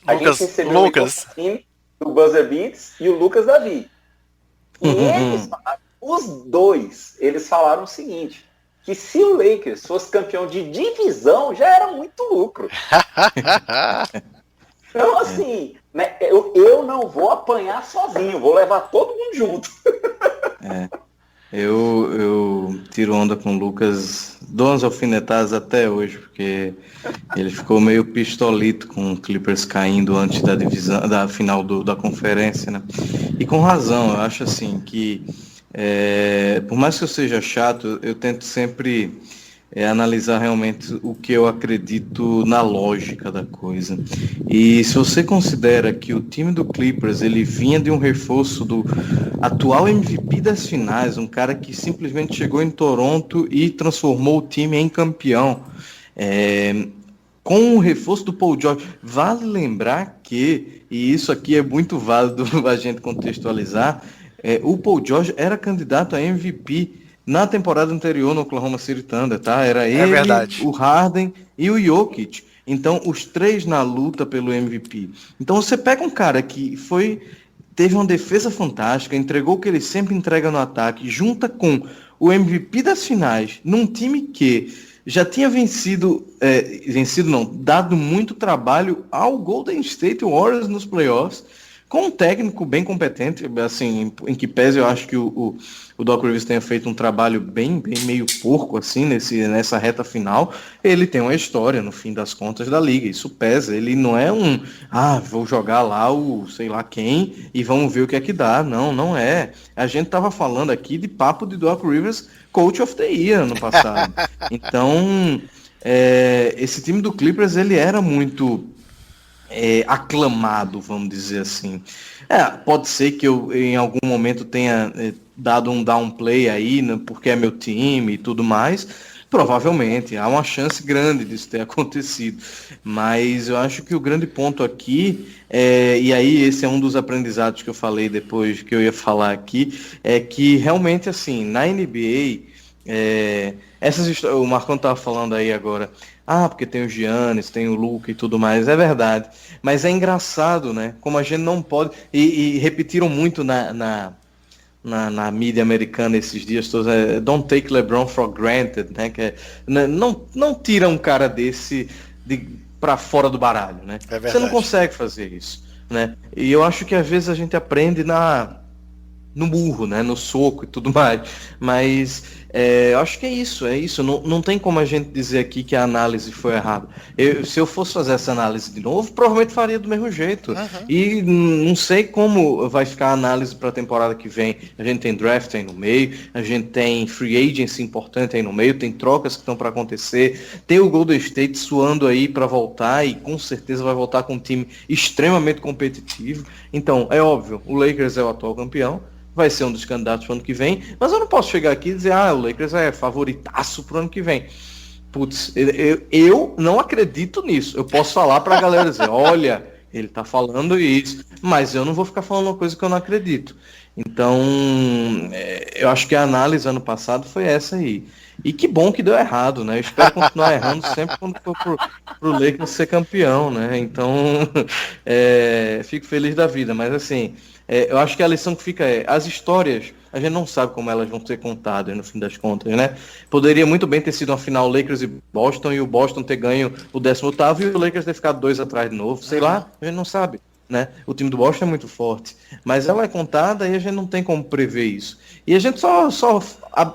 a gente recebeu Lucas. O Buzzer Beats e o Lucas Davi. E os dois, eles falaram o seguinte, que se o Lakers fosse campeão de divisão, já era muito lucro. Então, assim, né, eu não vou apanhar sozinho, vou levar todo mundo junto. Eu tiro onda com o Lucas, dou umas alfinetadas até hoje, porque ele ficou meio pistolito com o Clippers caindo antes da divisão, da final da conferência, né? E com razão, eu acho assim que, por mais que eu seja chato, eu tento sempre analisar realmente o que eu acredito na lógica da coisa. E se você considera que o time do Clippers ele vinha de um reforço do atual MVP das finais, um cara que simplesmente chegou em Toronto e transformou o time em campeão, com o reforço do Paul George, vale lembrar que, e isso aqui é muito válido a gente contextualizar, o Paul George era candidato a MVP na temporada anterior no Oklahoma City Thunder, tá? Era ele, o Harden e o Jokic. Então, os três na luta pelo MVP. Então, você pega um cara que teve uma defesa fantástica, entregou o que ele sempre entrega no ataque, junta com o MVP das finais, num time que já tinha dado muito trabalho ao Golden State Warriors nos playoffs, com um técnico bem competente, assim, em que pese eu acho que o Doc Rivers tenha feito um trabalho bem meio porco, assim, nessa reta final. Ele tem uma história, no fim das contas, da liga, isso pesa. Ele não é vou jogar lá o sei lá quem e vamos ver o que é que dá. Não é. A gente tava falando aqui de papo de Doc Rivers, Coach of the Year ano passado. Então, esse time do Clippers, ele era muito aclamado, vamos dizer assim. Pode ser que eu em algum momento tenha dado um downplay aí, né, porque é meu time e tudo mais. Provavelmente, há uma chance grande disso ter acontecido. Mas eu acho que o grande ponto aqui, e aí esse é um dos aprendizados que eu falei depois que eu ia falar aqui, é que realmente assim, na NBA, essas histórias, o Marcão estava falando aí agora, porque tem o Giannis, tem o Luka e tudo mais, é verdade, mas é engraçado, né, como a gente não pode, e repetiram muito na mídia americana esses dias todos, don't take LeBron for granted, né, não tira um cara desse para fora do baralho, né, você não consegue fazer isso, né, e eu acho que às vezes a gente aprende no burro, né, no soco e tudo mais, mas eu acho que é isso, não tem como a gente dizer aqui que a análise foi errada. Se eu fosse fazer essa análise de novo, provavelmente faria do mesmo jeito, e não sei como vai ficar a análise para a temporada que vem. A gente tem draft aí no meio, a gente tem free agency importante aí no meio, tem trocas que estão para acontecer, tem o Golden State suando aí para voltar, e com certeza vai voltar com um time extremamente competitivo. Então, é óbvio, o Lakers é o atual campeão, vai ser um dos candidatos para o ano que vem, mas eu não posso chegar aqui e dizer, o Lakers é favoritaço para o ano que vem. Putz, eu não acredito nisso. Eu posso falar para a galera dizer, olha, ele está falando isso, mas eu não vou ficar falando uma coisa que eu não acredito. Então, eu acho que a análise ano passado foi essa aí. E que bom que deu errado, né? Eu espero continuar errando sempre quando for pro Lakers ser campeão, né? Então, fico feliz da vida, mas assim, eu acho que a lição que fica as histórias, a gente não sabe como elas vão ser contadas no fim das contas, né? Poderia muito bem ter sido uma final Lakers e Boston, e o Boston ter ganho o 18º e o Lakers ter ficado 2 atrás de novo, sei lá, a gente não sabe. né? O time do Boston é muito forte, mas ela é contada e a gente não tem como prever isso. E a gente só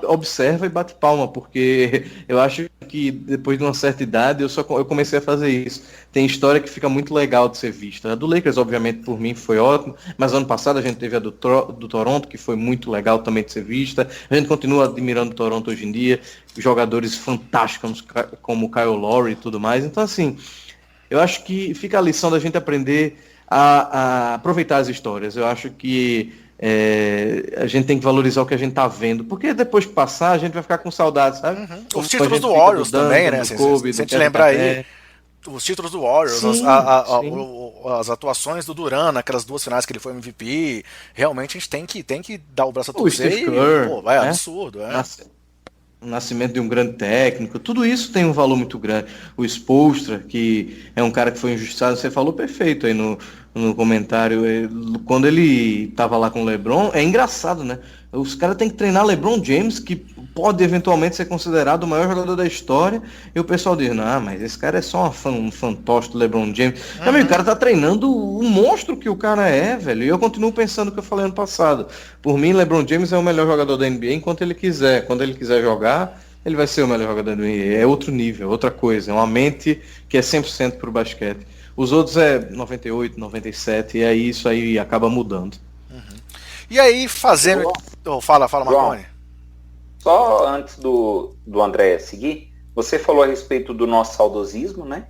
observa e bate palma, porque eu acho que depois de uma certa idade eu comecei a fazer isso. Tem história que fica muito legal de ser vista. A do Lakers, obviamente, por mim foi ótimo, mas ano passado a gente teve a do Toronto, que foi muito legal também de ser vista. A gente continua admirando o Toronto hoje em dia, jogadores fantásticos como o Kyle Lowry e tudo mais. Então, assim, eu acho que fica a lição da gente aprender a aproveitar as histórias. Eu acho que a gente tem que valorizar o que a gente tá vendo, porque depois que passar, a gente vai ficar com saudade, sabe? Uhum. Os títulos do Warriors também, né? Se a gente lembrar aí, os títulos do Warriors, sim, as atuações do Duran naquelas 2 finais que ele foi MVP, realmente a gente tem que dar o braço a torcer. O Steve Kerr, pô, é absurdo, O nascimento de um grande técnico, tudo isso tem um valor muito grande. O Spoelstra, que é um cara que foi injustiçado, você falou perfeito aí no comentário, quando ele estava lá com o LeBron, é engraçado, né? Os caras têm que treinar LeBron James, que pode eventualmente ser considerado o maior jogador da história, e o pessoal diz, não, mas esse cara é só um fantoche do LeBron James. O cara tá treinando o monstro que o cara é, velho, e eu continuo pensando o que eu falei ano passado. Por mim, LeBron James é o melhor jogador da NBA enquanto ele quiser. Quando ele quiser jogar, ele vai ser o melhor jogador da NBA. É outro nível, outra coisa, é uma mente que é 100% pro basquete. Os outros é 98, 97, e aí isso aí acaba mudando. E aí, fazendo... Fala, Marconi. Só antes do André seguir, você falou a respeito do nosso saudosismo, né?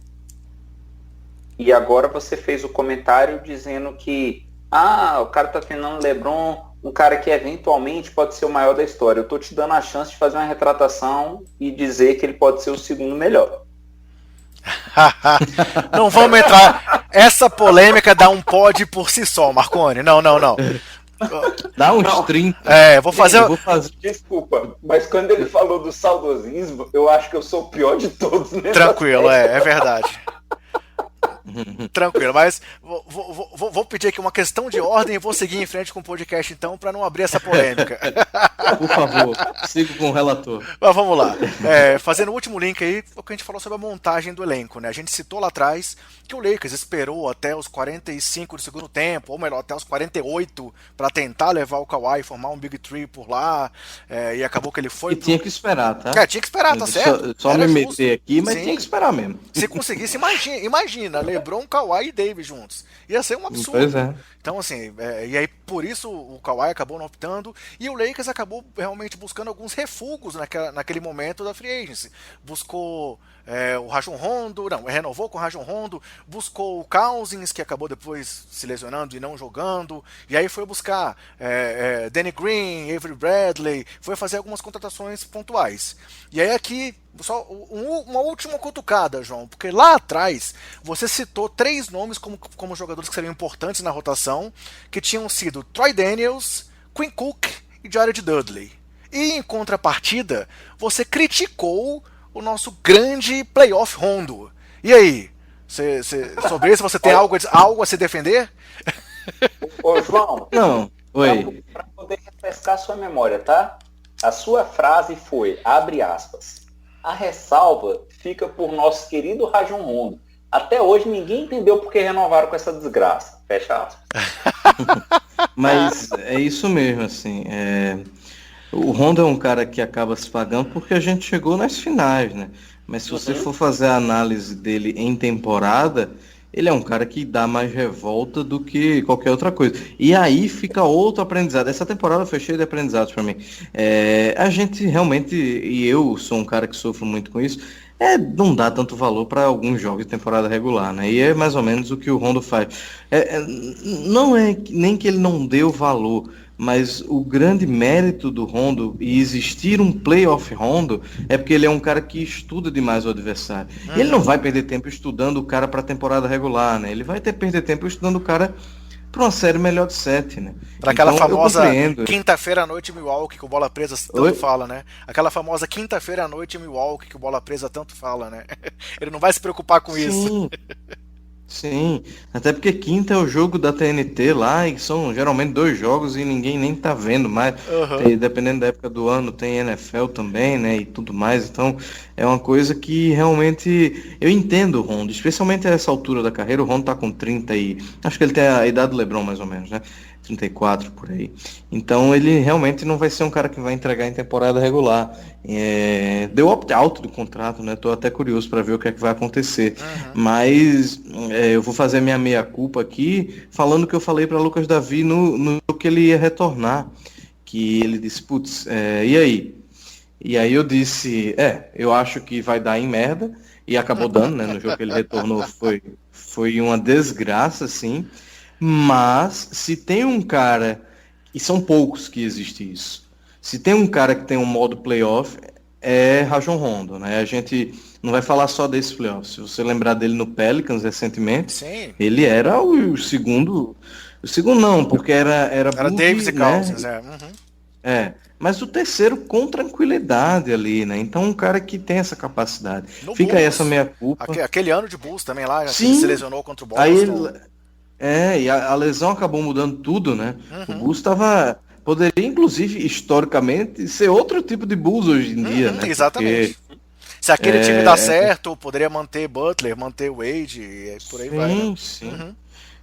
E agora você fez o comentário dizendo que o cara tá treinando LeBron, um cara que eventualmente pode ser o maior da história. Eu tô te dando a chance de fazer uma retratação e dizer que ele pode ser o segundo melhor. Não vamos entrar. Essa polêmica dá um pod por si só, Marconi. Não. Dá uns 30. Vou fazer. Desculpa, mas quando ele falou do saudosismo, eu acho que eu sou o pior de todos, né? Tranquilo, é verdade. Tranquilo, mas vou pedir aqui uma questão de ordem e vou seguir em frente com o podcast então, para não abrir essa polêmica. Por favor, siga com o relator. Mas vamos lá. Fazendo o último link aí, o que a gente falou sobre a montagem do elenco, né? A gente citou lá atrás que o Lakers esperou até os 45 do segundo tempo, ou melhor, até os 48, para tentar levar o Kawhi e formar um Big Three por lá, e acabou que ele foi... Tinha que esperar, tá? Tinha que esperar, tá certo? Só me meter aqui, mas tinha que esperar mesmo. Se conseguisse, imagina, LeBron, Kawhi e Davis juntos. Ia ser um absurdo. Pois é. Então, assim, e aí por isso o Kawhi acabou não optando, e o Lakers acabou realmente buscando alguns refugos naquele momento da free agency. Buscou o Rajon Rondo, renovou com o Rajon Rondo, buscou o Cousins, que acabou depois se lesionando e não jogando, e aí foi buscar Danny Green, Avery Bradley, foi fazer algumas contratações pontuais. E aí aqui, só uma última cutucada, João, porque lá atrás você citou 3 nomes como jogadores que seriam importantes na rotação, que tinham sido Troy Daniels, Quinn Cook e Jared Dudley. E em contrapartida, você criticou o nosso grande playoff Rondo. E aí? Sobre isso você tem algo a se defender? Ô João, não. Oi. Para poder refrescar sua memória, tá? A sua frase foi, abre aspas, a ressalva fica por nosso querido Rajon Rondo. Até hoje ninguém entendeu por que renovaram com essa desgraça. Fecha aspas. Mas é isso mesmo, assim. O Rondo é um cara que acaba se pagando porque a gente chegou nas finais, né? Mas se você for fazer a análise dele em temporada, ele é um cara que dá mais revolta do que qualquer outra coisa. E aí fica outro aprendizado. Essa temporada foi cheia de aprendizados para mim. A gente realmente, e eu sou um cara que sofro muito com isso, não dá tanto valor para alguns jogos de temporada regular, né? E é mais ou menos o que o Rondo faz. Não é nem que ele não deu valor, mas o grande mérito do Rondo e existir um playoff Rondo é porque ele é um cara que estuda demais o adversário. E ele não vai perder tempo estudando o cara para a temporada regular, né? Ele vai perder tempo estudando o cara para uma série melhor de 7, né? Para aquela famosa quinta-feira à noite em Milwaukee que o Bola Presa tanto fala, né? Aquela famosa quinta-feira à noite em Milwaukee que o Bola Presa tanto fala, né? Ele não vai se preocupar com isso. Sim, até porque quinta é o jogo da TNT lá, e são geralmente 2 jogos e ninguém nem tá vendo mais. Aham. Dependendo da época do ano, tem NFL também, né? E tudo mais. Então é uma coisa que realmente eu entendo o Rondo, especialmente a essa altura da carreira. O Rondo tá com 30 e. Acho que ele tem a idade do LeBron, mais ou menos, né? 34 por aí. Então ele realmente não vai ser um cara que vai entregar em temporada regular. Deu opt-out do contrato, né? Tô até curioso para ver o que é que vai acontecer. Uhum. Mas eu vou fazer minha meia-culpa aqui, falando que eu falei para Lucas Davi no que ele ia retornar. Que ele disse, putz, e aí? E aí eu disse, eu acho que vai dar em merda. E acabou dando, né? No jogo que ele retornou foi uma desgraça, assim. Mas se tem um cara, e são poucos que existe isso, se tem um cara que tem um modo playoff, é Rajon Rondo, né? A gente não vai falar só desse playoff. Se você lembrar dele no Pelicans recentemente, Sim. ele era o segundo. O segundo não, porque era Era Boogie, Davis e né? Cousins, é. Uhum. Mas o terceiro com tranquilidade ali, né? Então um cara que tem essa capacidade. No Fica aí Bulls. essa meia culpa. Aquele ano de Bulls também lá, que ele se Sim, lesionou contra o aí Boston. e a lesão acabou mudando tudo, né? O Uhum. Bulls poderia, inclusive, historicamente, ser outro tipo de Bulls hoje em dia, né? Porque, Exatamente. Se aquele time dá certo, poderia manter Butler, manter Wade e por aí vai, né? sim. Uhum.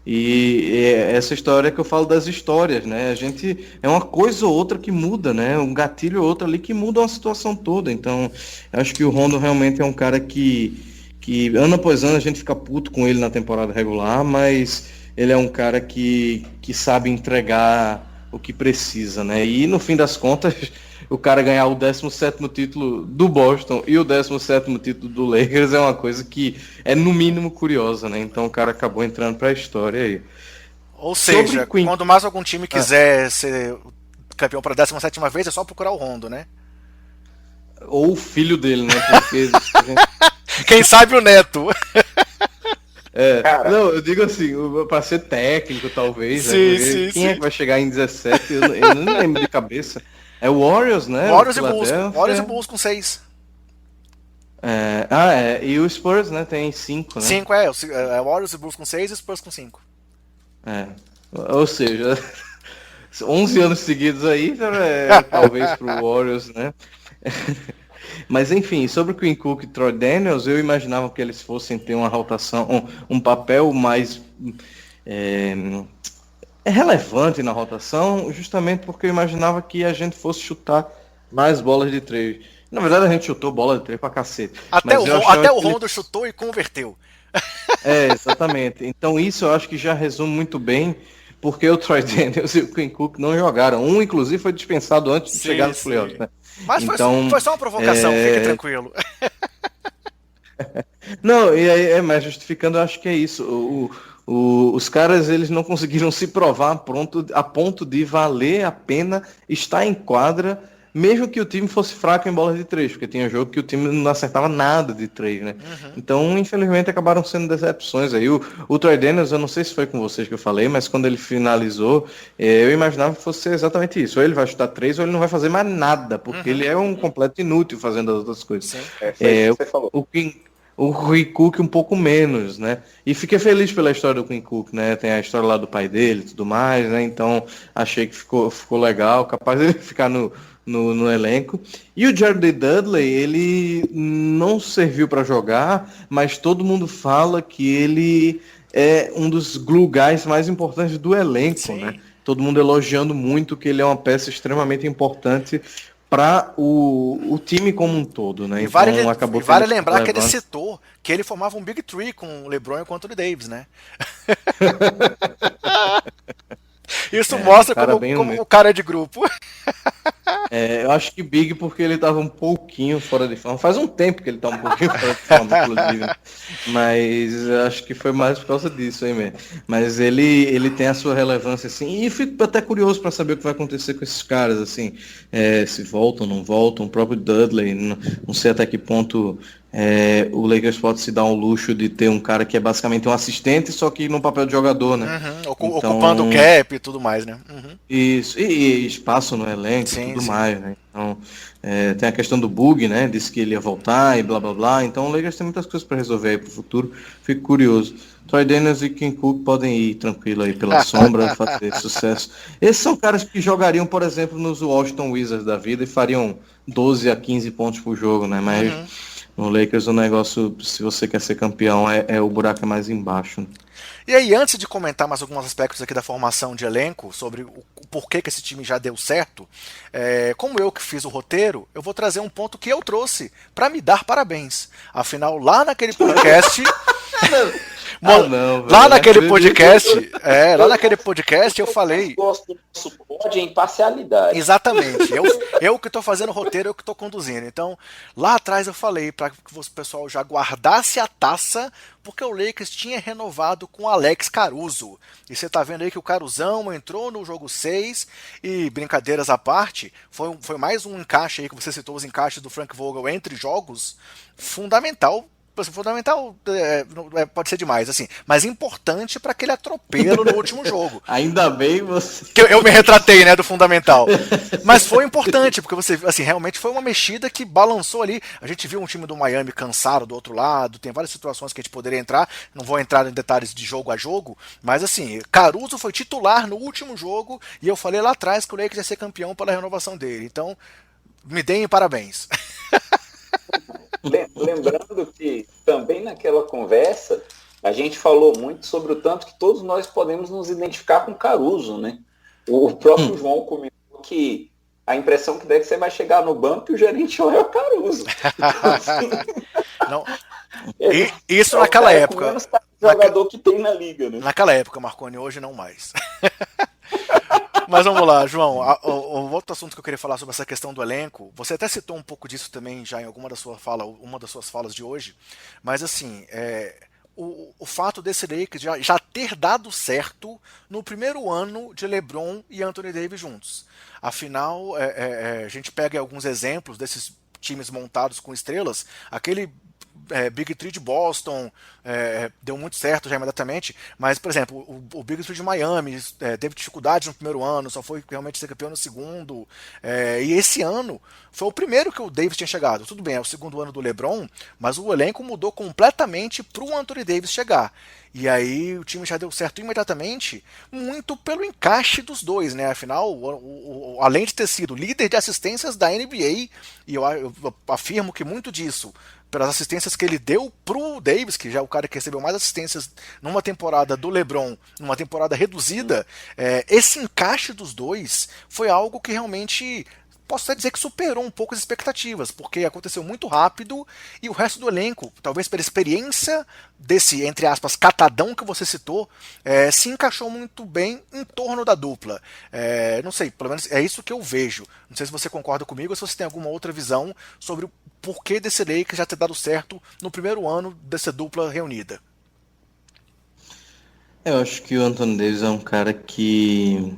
E é essa história que eu falo das histórias, né? A gente é uma coisa ou outra que muda, né? Um gatilho ou outro ali que muda uma situação toda. Então, eu acho que o Rondo realmente é um cara que ano após ano a gente fica puto com ele na temporada regular, mas ele é um cara que sabe entregar o que precisa, né? E no fim das contas, o cara ganhar o 17º título do Boston e o 17º título do Lakers é uma coisa que é no mínimo curiosa, né? Então o cara acabou entrando para a história aí. Ou Sobre seja, Queen. quando mais algum time quiser ser campeão para a 17ª vez, é só procurar o Rondo, né? Ou o filho dele, né? Porque Quem sabe o Neto. Cara, não, eu digo assim, para ser técnico, talvez, né? Sim, Porque sim, quem é sim. que vai chegar em 17? Eu não lembro de cabeça. É o Warriors, né? O Warriors e Bulls. Warriors e Philadelphia. Bulls com 6. E o Spurs, né? Tem 5, né? 5 é Warriors e Bulls com 6 e Spurs com 5. Ou seja, 11 anos seguidos aí, talvez pro Warriors, né? Mas enfim, sobre o Quinn Cook e Troy Daniels, eu imaginava que eles fossem ter uma rotação, um papel mais é, relevante na rotação, justamente porque eu imaginava que a gente fosse chutar mais bolas de 3. Na verdade, a gente chutou bola de 3 pra cacete. Até Mas eu achava até o que eles- Rondo chutou e converteu. Exatamente. Então isso eu acho que já resume muito bem porque o Troy Daniels e o Quinn Cook não jogaram. Um, inclusive, foi dispensado antes de chegar nos playoffs, né? Mas Então, foi só uma provocação, fique tranquilo. não, e aí, mas justificando, eu acho que é isso. Os caras, eles não conseguiram se provar a ponto de valer a pena estar em quadra, mesmo que o time fosse fraco em bola de 3, porque tinha jogo que o time não acertava nada de 3, né? Então, infelizmente, acabaram sendo decepções aí. O Troy Daniels, eu não sei se foi com vocês que eu falei, mas quando ele finalizou, eu imaginava que fosse exatamente isso. Ou ele vai chutar 3 ou ele não vai fazer mais nada, porque ele é um completo inútil fazendo as outras coisas. Sim. foi isso que você falou. O Quinn Cook um pouco menos, né? E fiquei feliz pela história do Quinn Cook, né? Tem a história lá do pai dele e tudo mais, né? Então achei que ficou legal, capaz de ficar no elenco. E o Jared Dudley, ele não serviu para jogar, mas todo mundo fala que ele é um dos glue guys mais importantes do elenco, Sim. né? Todo mundo elogiando muito que ele é uma peça extremamente importante para o time como um todo, né? E Então vale, vale lembrar que ele citou que ele formava um Big Three com o LeBron e com o Anthony Davis, né? Isso mostra como o cara é de grupo. Eu acho que Big porque ele estava um pouquinho fora de forma. Faz um tempo que ele está um pouquinho fora de forma, inclusive. Mas acho que foi mais por causa disso aí mesmo. Mas ele tem a sua relevância, assim. E fico até curioso para saber o que vai acontecer com esses caras, assim. Se voltam, não voltam. O próprio Dudley, não sei até que ponto o Lakers pode se dar um luxo de ter um cara que é basicamente um assistente, só que no papel de jogador, né? Então, ocupando o cap e tudo mais, né? Isso, e espaço no elenco e tudo mais, né? Então, tem a questão do bug, né? Disse que ele ia voltar e blá blá blá. Então o Lakers tem muitas coisas para resolver aí pro futuro. Fico curioso. Troy Daniels e Kim Cook podem ir tranquilo aí pela sombra, fazer sucesso. Esses são caras que jogariam, por exemplo, nos Washington Wizards da vida e fariam 12 a 15 pontos por jogo, né? Mas no Lakers o negócio, se você quer ser campeão, o buraco é mais embaixo. Né? E aí, antes de comentar mais alguns aspectos aqui da formação de elenco, sobre o porquê que esse time já deu certo, como eu que fiz o roteiro, eu vou trazer um ponto que eu trouxe para me dar parabéns. Afinal, lá naquele podcast... lá naquele podcast eu falei. Eu gosto do nosso pod em imparcialidade. Exatamente. Eu que estou fazendo o roteiro, eu que estou conduzindo. Então, lá atrás eu falei para que o pessoal já guardasse a taça, porque o Lakers tinha renovado com o Alex Caruso. E você está vendo aí que o Caruzão entrou no jogo 6 e, brincadeiras à parte, foi mais um encaixe aí que você citou, os encaixes do Frank Vogel entre jogos, fundamental pode ser demais, assim, mas importante para aquele atropelo no último jogo. Ainda bem você... Que eu me retratei, né, do fundamental. Mas foi importante, porque você, assim, realmente foi uma mexida que balançou ali. A gente viu um time do Miami cansado do outro lado, tem várias situações que a gente poderia entrar, não vou entrar em detalhes de jogo a jogo, mas assim, Caruso foi titular no último jogo e eu falei lá atrás que o Lakers ia ser campeão pela renovação dele. Então, me deem parabéns. Lembrando que também naquela conversa a gente falou muito sobre o tanto que todos nós podemos nos identificar com Caruso, né? O próprio João comentou que a impressão que deve ser vai chegar no banco e o gerente olha o Caruso. Então, assim, não. Isso naquela época. Jogador que tem na liga, né? Naquela época, Marconi, hoje não mais. Mas vamos lá, João. O outro assunto que eu queria falar sobre essa questão do elenco, você até citou um pouco disso também já em uma das suas falas de hoje, mas assim, o fato desse Lakers já ter dado certo no primeiro ano de LeBron e Anthony Davis juntos. Afinal, a gente pega alguns exemplos desses times montados com estrelas, aquele Big Three de Boston deu muito certo já imediatamente, mas, por exemplo, o Big Three de Miami teve dificuldades no primeiro ano, só foi realmente ser campeão no segundo, e esse ano foi o primeiro que o Davis tinha chegado. Tudo bem, é o segundo ano do LeBron, mas o elenco mudou completamente para o Anthony Davis chegar. E aí o time já deu certo imediatamente, muito pelo encaixe dos dois, né? Afinal, além de ter sido líder de assistências da NBA, e eu afirmo que muito disso pelas assistências que ele deu pro Davis, que já é o cara que recebeu mais assistências numa temporada do LeBron, numa temporada reduzida, esse encaixe dos dois foi algo que realmente, posso até dizer que superou um pouco as expectativas, porque aconteceu muito rápido e o resto do elenco, talvez pela experiência desse, entre aspas, catadão que você citou, se encaixou muito bem em torno da dupla. Não sei, pelo menos é isso que eu vejo. Não sei se você concorda comigo ou se você tem alguma outra visão sobre o porquê desse Lakers já ter dado certo no primeiro ano dessa dupla reunida. Eu acho que o Anthony Davis é um cara que...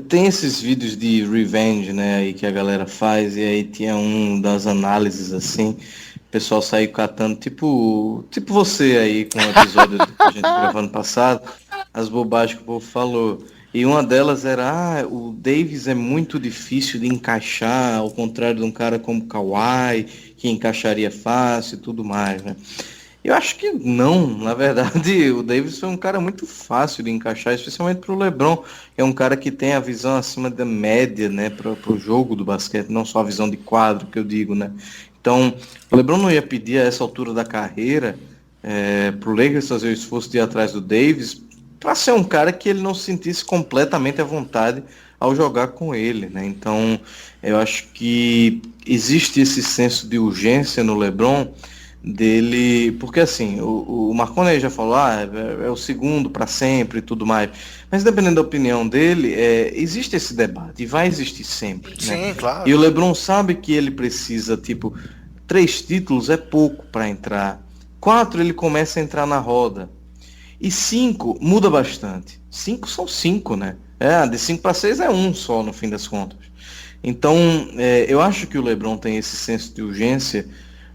tem esses vídeos de revenge, né, aí que a galera faz, e aí tinha um das análises assim, o pessoal saiu catando, tipo você aí com o episódio que a gente gravou ano passado, as bobagens que o povo falou. E uma delas era, o Davis é muito difícil de encaixar, ao contrário de um cara como Kawhi, que encaixaria fácil e tudo mais, né? Eu acho que não, na verdade, o Davis foi um cara muito fácil de encaixar, especialmente para o LeBron, que é um cara que tem a visão acima da média, né, para o jogo do basquete, não só a visão de quadro, que eu digo, né. Então, o LeBron não ia pedir a essa altura da carreira para o Lakers fazer o esforço de ir atrás do Davis, para ser um cara que ele não se sentisse completamente à vontade ao jogar com ele, né. Então, eu acho que existe esse senso de urgência no LeBron, dele, porque assim, o Marconi já falou, é o segundo para sempre e tudo mais, mas dependendo da opinião dele, existe esse debate e vai existir sempre, sim, né? Claro. E o LeBron sabe que ele precisa, 3 títulos é pouco para entrar, 4 ele começa a entrar na roda, e 5 muda bastante, 5 são 5, né? De 5 para 6 é 1 só no fim das contas. Então, eu acho que o LeBron tem esse senso de urgência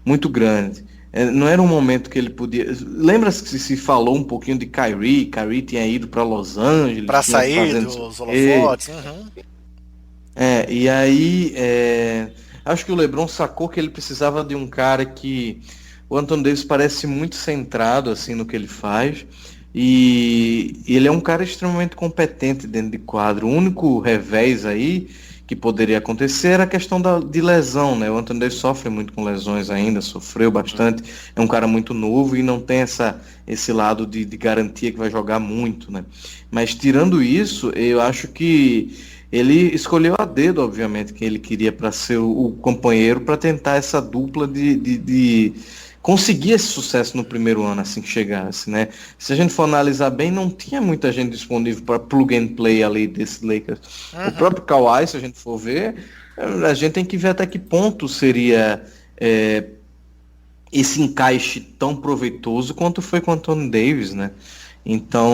muito grande. Não era um momento que ele podia. Lembra-se que se falou um pouquinho de Kyrie? Kyrie tinha ido para Los Angeles, Pra tinha sair fazendo dos holofotes. Uhum. e aí acho que o LeBron sacou que ele precisava de um cara que o Anthony Davis parece muito centrado assim no que ele faz. E ele é um cara extremamente competente dentro de quadro. O único revés aí que poderia acontecer era a questão de lesão, né? O Anthony Davis sofre muito com lesões ainda, sofreu bastante. É um cara muito novo e não tem esse lado de garantia que vai jogar muito, né? Mas tirando isso, eu acho que ele escolheu a dedo, obviamente, que ele queria para ser o companheiro, para tentar essa dupla de conseguir esse sucesso no primeiro ano, assim que chegasse, né? Se a gente for analisar bem, não tinha muita gente disponível para plug and play ali desse Lakers. O próprio Kawhi, se a gente for ver, a gente tem que ver até que ponto seria esse encaixe tão proveitoso quanto foi com o Anthony Davis, né? Então,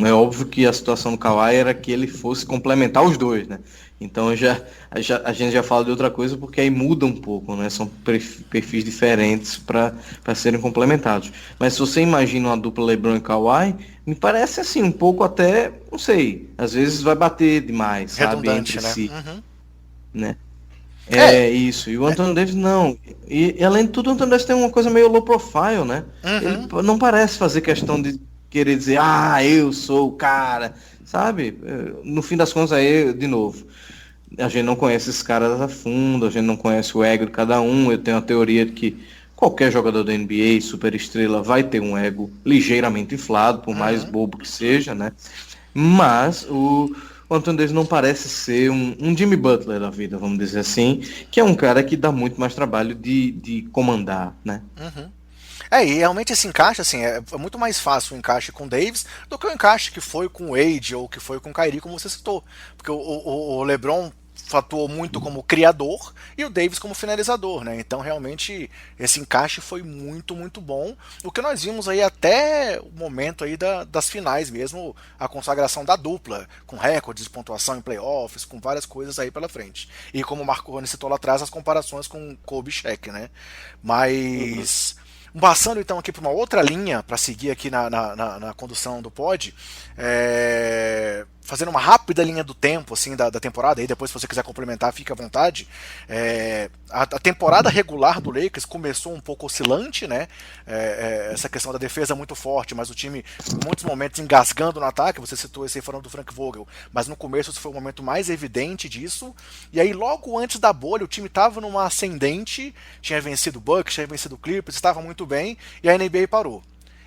é óbvio que a situação do Kawhi era que ele fosse complementar os dois, né? Então a gente já fala de outra coisa porque aí muda um pouco, né? São perfis diferentes para serem complementados. Mas se você imagina uma dupla LeBron e Kawhi, me parece assim um pouco até, não sei, às vezes vai bater demais, sabe, Redundante, entre né? si, Uhum. né? Isso. E o Anthony Davis não. E além de tudo, o Anthony Davis tem uma coisa meio low profile, né? Uhum. Ele não parece fazer questão de querer dizer, eu sou o cara, sabe? No fim das contas, aí, de novo, a gente não conhece esses caras a fundo, a gente não conhece o ego de cada um. Eu tenho a teoria de que qualquer jogador da NBA, superestrela, vai ter um ego ligeiramente inflado, por mais bobo que seja, né? Mas o Anthony Davis não parece ser um Jimmy Butler da vida, vamos dizer assim, que é um cara que dá muito mais trabalho de comandar, né? Uhum. E realmente esse encaixe, assim, é muito mais fácil o encaixe com o Davis do que o encaixe que foi com o Wade ou que foi com o Kyrie, como você citou. Porque o LeBron atuou muito como criador e o Davis como finalizador, né? Então realmente esse encaixe foi muito, muito bom. O que nós vimos aí até o momento aí das finais mesmo, a consagração da dupla, com recordes de pontuação em playoffs, com várias coisas aí pela frente. E como o Marconi citou lá atrás, as comparações com Kobe e Shaq, né? Mas... Passando então aqui para uma outra linha, para seguir aqui na condução do pod, fazendo uma rápida linha do tempo assim da temporada, aí depois se você quiser complementar, fique à vontade. A temporada regular do Lakers começou um pouco oscilante, né? Essa questão da defesa muito forte, mas o time em muitos momentos engasgando no ataque, você citou esse aí falando do Frank Vogel, mas no começo esse foi o momento mais evidente disso, e aí logo antes da bolha o time estava numa ascendente, tinha vencido o Bucks, tinha vencido o Clippers, estava muito bem, e a NBA parou.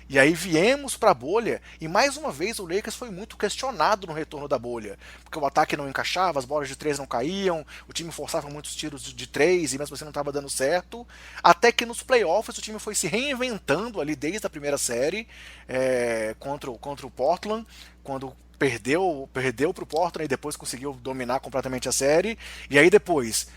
E aí viemos para a bolha, e mais uma vez o Lakers foi muito questionado no retorno da bolha, porque o ataque não encaixava, as bolas de três não caíam, o time forçava muitos tiros de três e mesmo assim não estava dando certo, até que nos playoffs o time foi se reinventando ali desde a primeira série contra o Portland, quando perdeu para o Portland e depois conseguiu dominar completamente a série, e aí depois...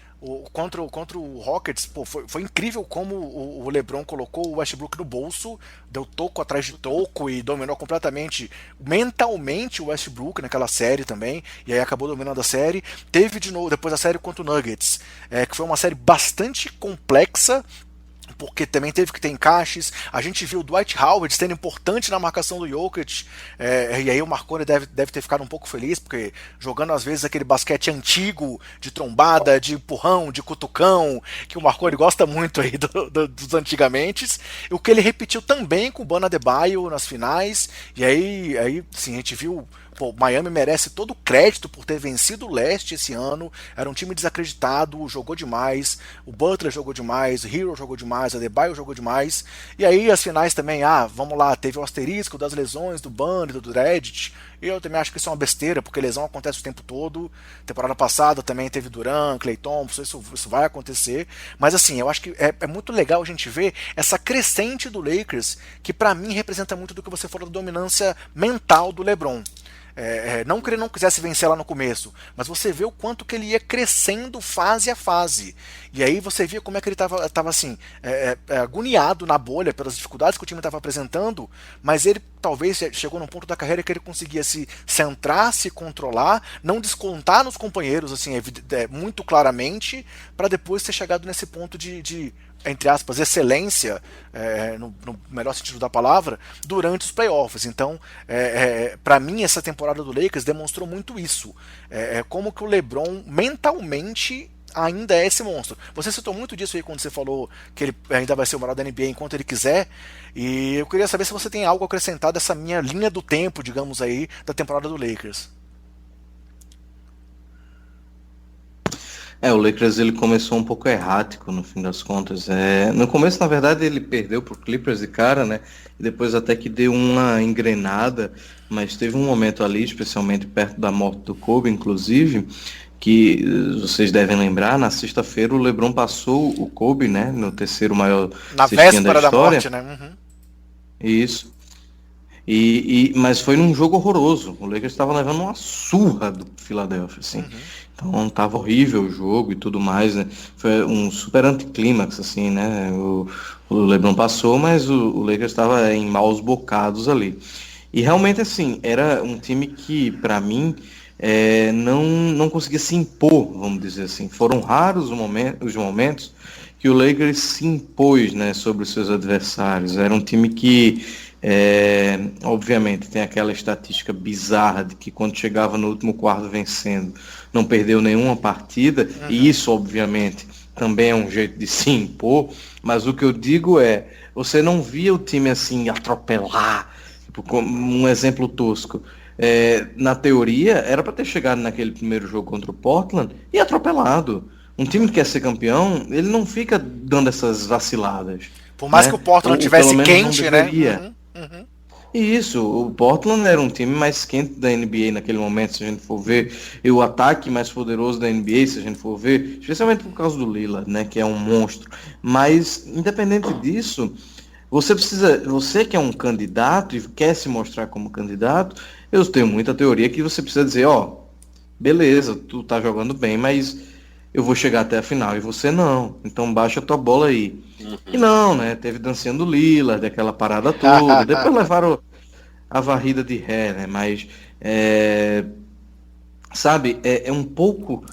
Contra o Rockets, foi incrível como o LeBron colocou o Westbrook no bolso, deu toco atrás de toco e dominou completamente mentalmente o Westbrook naquela série também, e aí acabou dominando a série. Teve de novo depois a série contra o Nuggets, que foi uma série bastante complexa, porque também teve que ter encaixes. A gente viu o Dwight Howard sendo importante na marcação do Jokic, e aí o Marconi deve ter ficado um pouco feliz, porque jogando às vezes aquele basquete antigo, de trombada, de empurrão, de cutucão, que o Marconi gosta muito aí dos antigamente, o que ele repetiu também com o Bam Adebayo nas finais, e aí sim, a gente viu... Miami merece todo o crédito por ter vencido o leste esse ano. Era um time desacreditado, jogou demais. O Butler jogou demais, o Hero jogou demais, o Adebayo jogou demais. E aí as finais também, vamos lá, teve o asterisco das lesões do Bund, do Reddit. E eu também acho que isso é uma besteira, porque lesão acontece o tempo todo. Temporada passada também teve Durant, Klay Thompson, isso vai acontecer. Mas assim, eu acho que é muito legal a gente ver essa crescente do Lakers, que pra mim representa muito do que você falou da dominância mental do LeBron. não que ele não quisesse vencer lá no começo, mas você vê o quanto que ele ia crescendo fase a fase. E aí você via como é que ele estava assim, agoniado na bolha pelas dificuldades que o time estava apresentando, mas ele talvez chegou num ponto da carreira que ele conseguia se centrar, se controlar, não descontar nos companheiros assim, muito claramente, para depois ter chegado nesse ponto de entre aspas, excelência, no melhor sentido da palavra, durante os playoffs. Então, para mim, essa temporada do Lakers demonstrou muito isso. Como que o LeBron, mentalmente, ainda é esse monstro. Você citou muito disso aí quando você falou que ele ainda vai ser o melhor da NBA enquanto ele quiser, e eu queria saber se você tem algo a acrescentar dessa minha linha do tempo, digamos aí, da temporada do Lakers. O Lakers ele começou um pouco errático no fim das contas. No começo, na verdade, ele perdeu pro Clippers de cara, né? E depois até que deu uma engrenada, mas teve um momento ali, especialmente perto da morte do Kobe, inclusive, que vocês devem lembrar, na sexta-feira o LeBron passou o Kobe, né? No terceiro maior Na cestinha véspera da morte, né? Uhum. Isso. Mas foi num jogo horroroso. O Lakers estava levando uma surra do Philadelphia, assim. Então tava horrível o jogo e tudo mais, né? Foi um super anticlímax, assim, né? O LeBron passou, mas o Lakers estava em maus bocados ali. E realmente, assim, era um time que, para mim, não conseguia se impor, vamos dizer assim. Foram raros os momentos que o Lakers se impôs, né, sobre os seus adversários. Era um time que obviamente tem aquela estatística bizarra de que quando chegava no último quarto vencendo, não perdeu nenhuma partida, e isso obviamente também é um jeito de se impor, mas o que eu digo você não via o time assim atropelar, tipo, como um exemplo tosco. Na teoria era para ter chegado naquele primeiro jogo contra o Portland e atropelado. Um time que quer ser campeão, ele não fica dando essas vaciladas. Por mais que o Portland tivesse quente, né? Isso, o Portland era um time mais quente da NBA naquele momento, se a gente for ver, e o ataque mais poderoso da NBA, se a gente for ver, especialmente por causa do Lillard, né, que é um monstro. Mas, independente disso, você que é um candidato e quer se mostrar como candidato, eu tenho muita teoria que você precisa dizer, beleza, tu tá jogando bem, mas eu vou chegar até a final e você não, então baixa a tua bola aí. E não, né, teve dancinha do Lillard, aquela parada toda, depois levaram a varrida de ré, né, mas sabe, é um pouco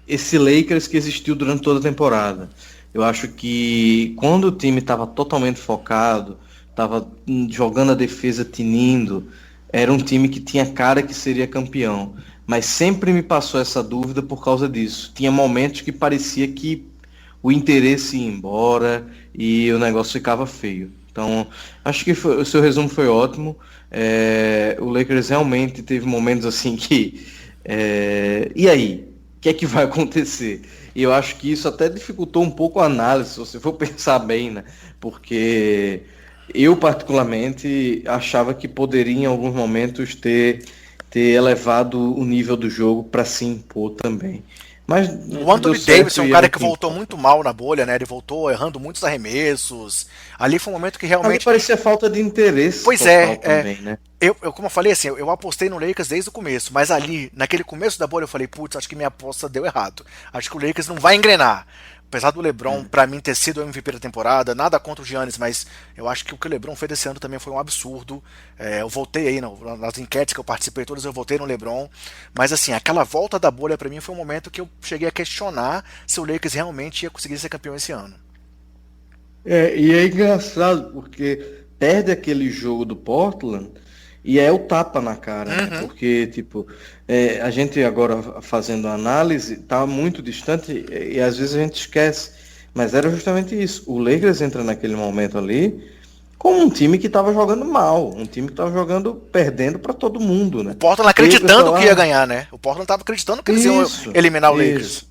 esse Lakers que existiu durante toda a temporada. Eu acho que quando o time estava totalmente focado, estava jogando a defesa tinindo, era um time que tinha cara que seria campeão. Mas sempre me passou essa dúvida por causa disso. Tinha momentos que parecia que o interesse ia embora e o negócio ficava feio. Então, acho que o seu resumo foi ótimo. O Lakers realmente teve momentos assim que... e aí? O que é que vai acontecer? E eu acho que isso até dificultou um pouco a análise, se você for pensar bem, né? Porque eu, particularmente, achava que poderia, em alguns momentos, ter elevado o nível do jogo para se impor também. Mas o Anthony Davis é um cara que voltou muito mal na bolha, né? Ele voltou errando muitos arremessos. Ali foi um momento que realmente... Ali parecia falta de interesse. Pois também, né? Eu, como eu falei assim, eu apostei no Lakers desde o começo, mas ali, naquele começo da bolha, eu falei, putz, acho que minha aposta deu errado. Acho que o Lakers não vai engrenar. Apesar do LeBron, pra mim, ter sido o MVP da temporada, nada contra o Giannis, mas eu acho que o que o LeBron fez esse ano também foi um absurdo. Eu voltei aí, nas enquetes que eu participei todas, eu voltei no LeBron. Mas assim, aquela volta da bolha pra mim foi um momento que eu cheguei a questionar se o Lakers realmente ia conseguir ser campeão esse ano. E é engraçado, porque perde aquele jogo do Portland e é o tapa na cara, né? Porque, tipo, a gente agora fazendo a análise tá muito distante e às vezes a gente esquece, mas era justamente isso. O Lakers entra naquele momento ali como um time que estava jogando mal, um time que estava jogando, perdendo para todo mundo, né? O Portland acreditando que ia ganhar, né? O Portland estava acreditando que eles iam eliminar o Lakers.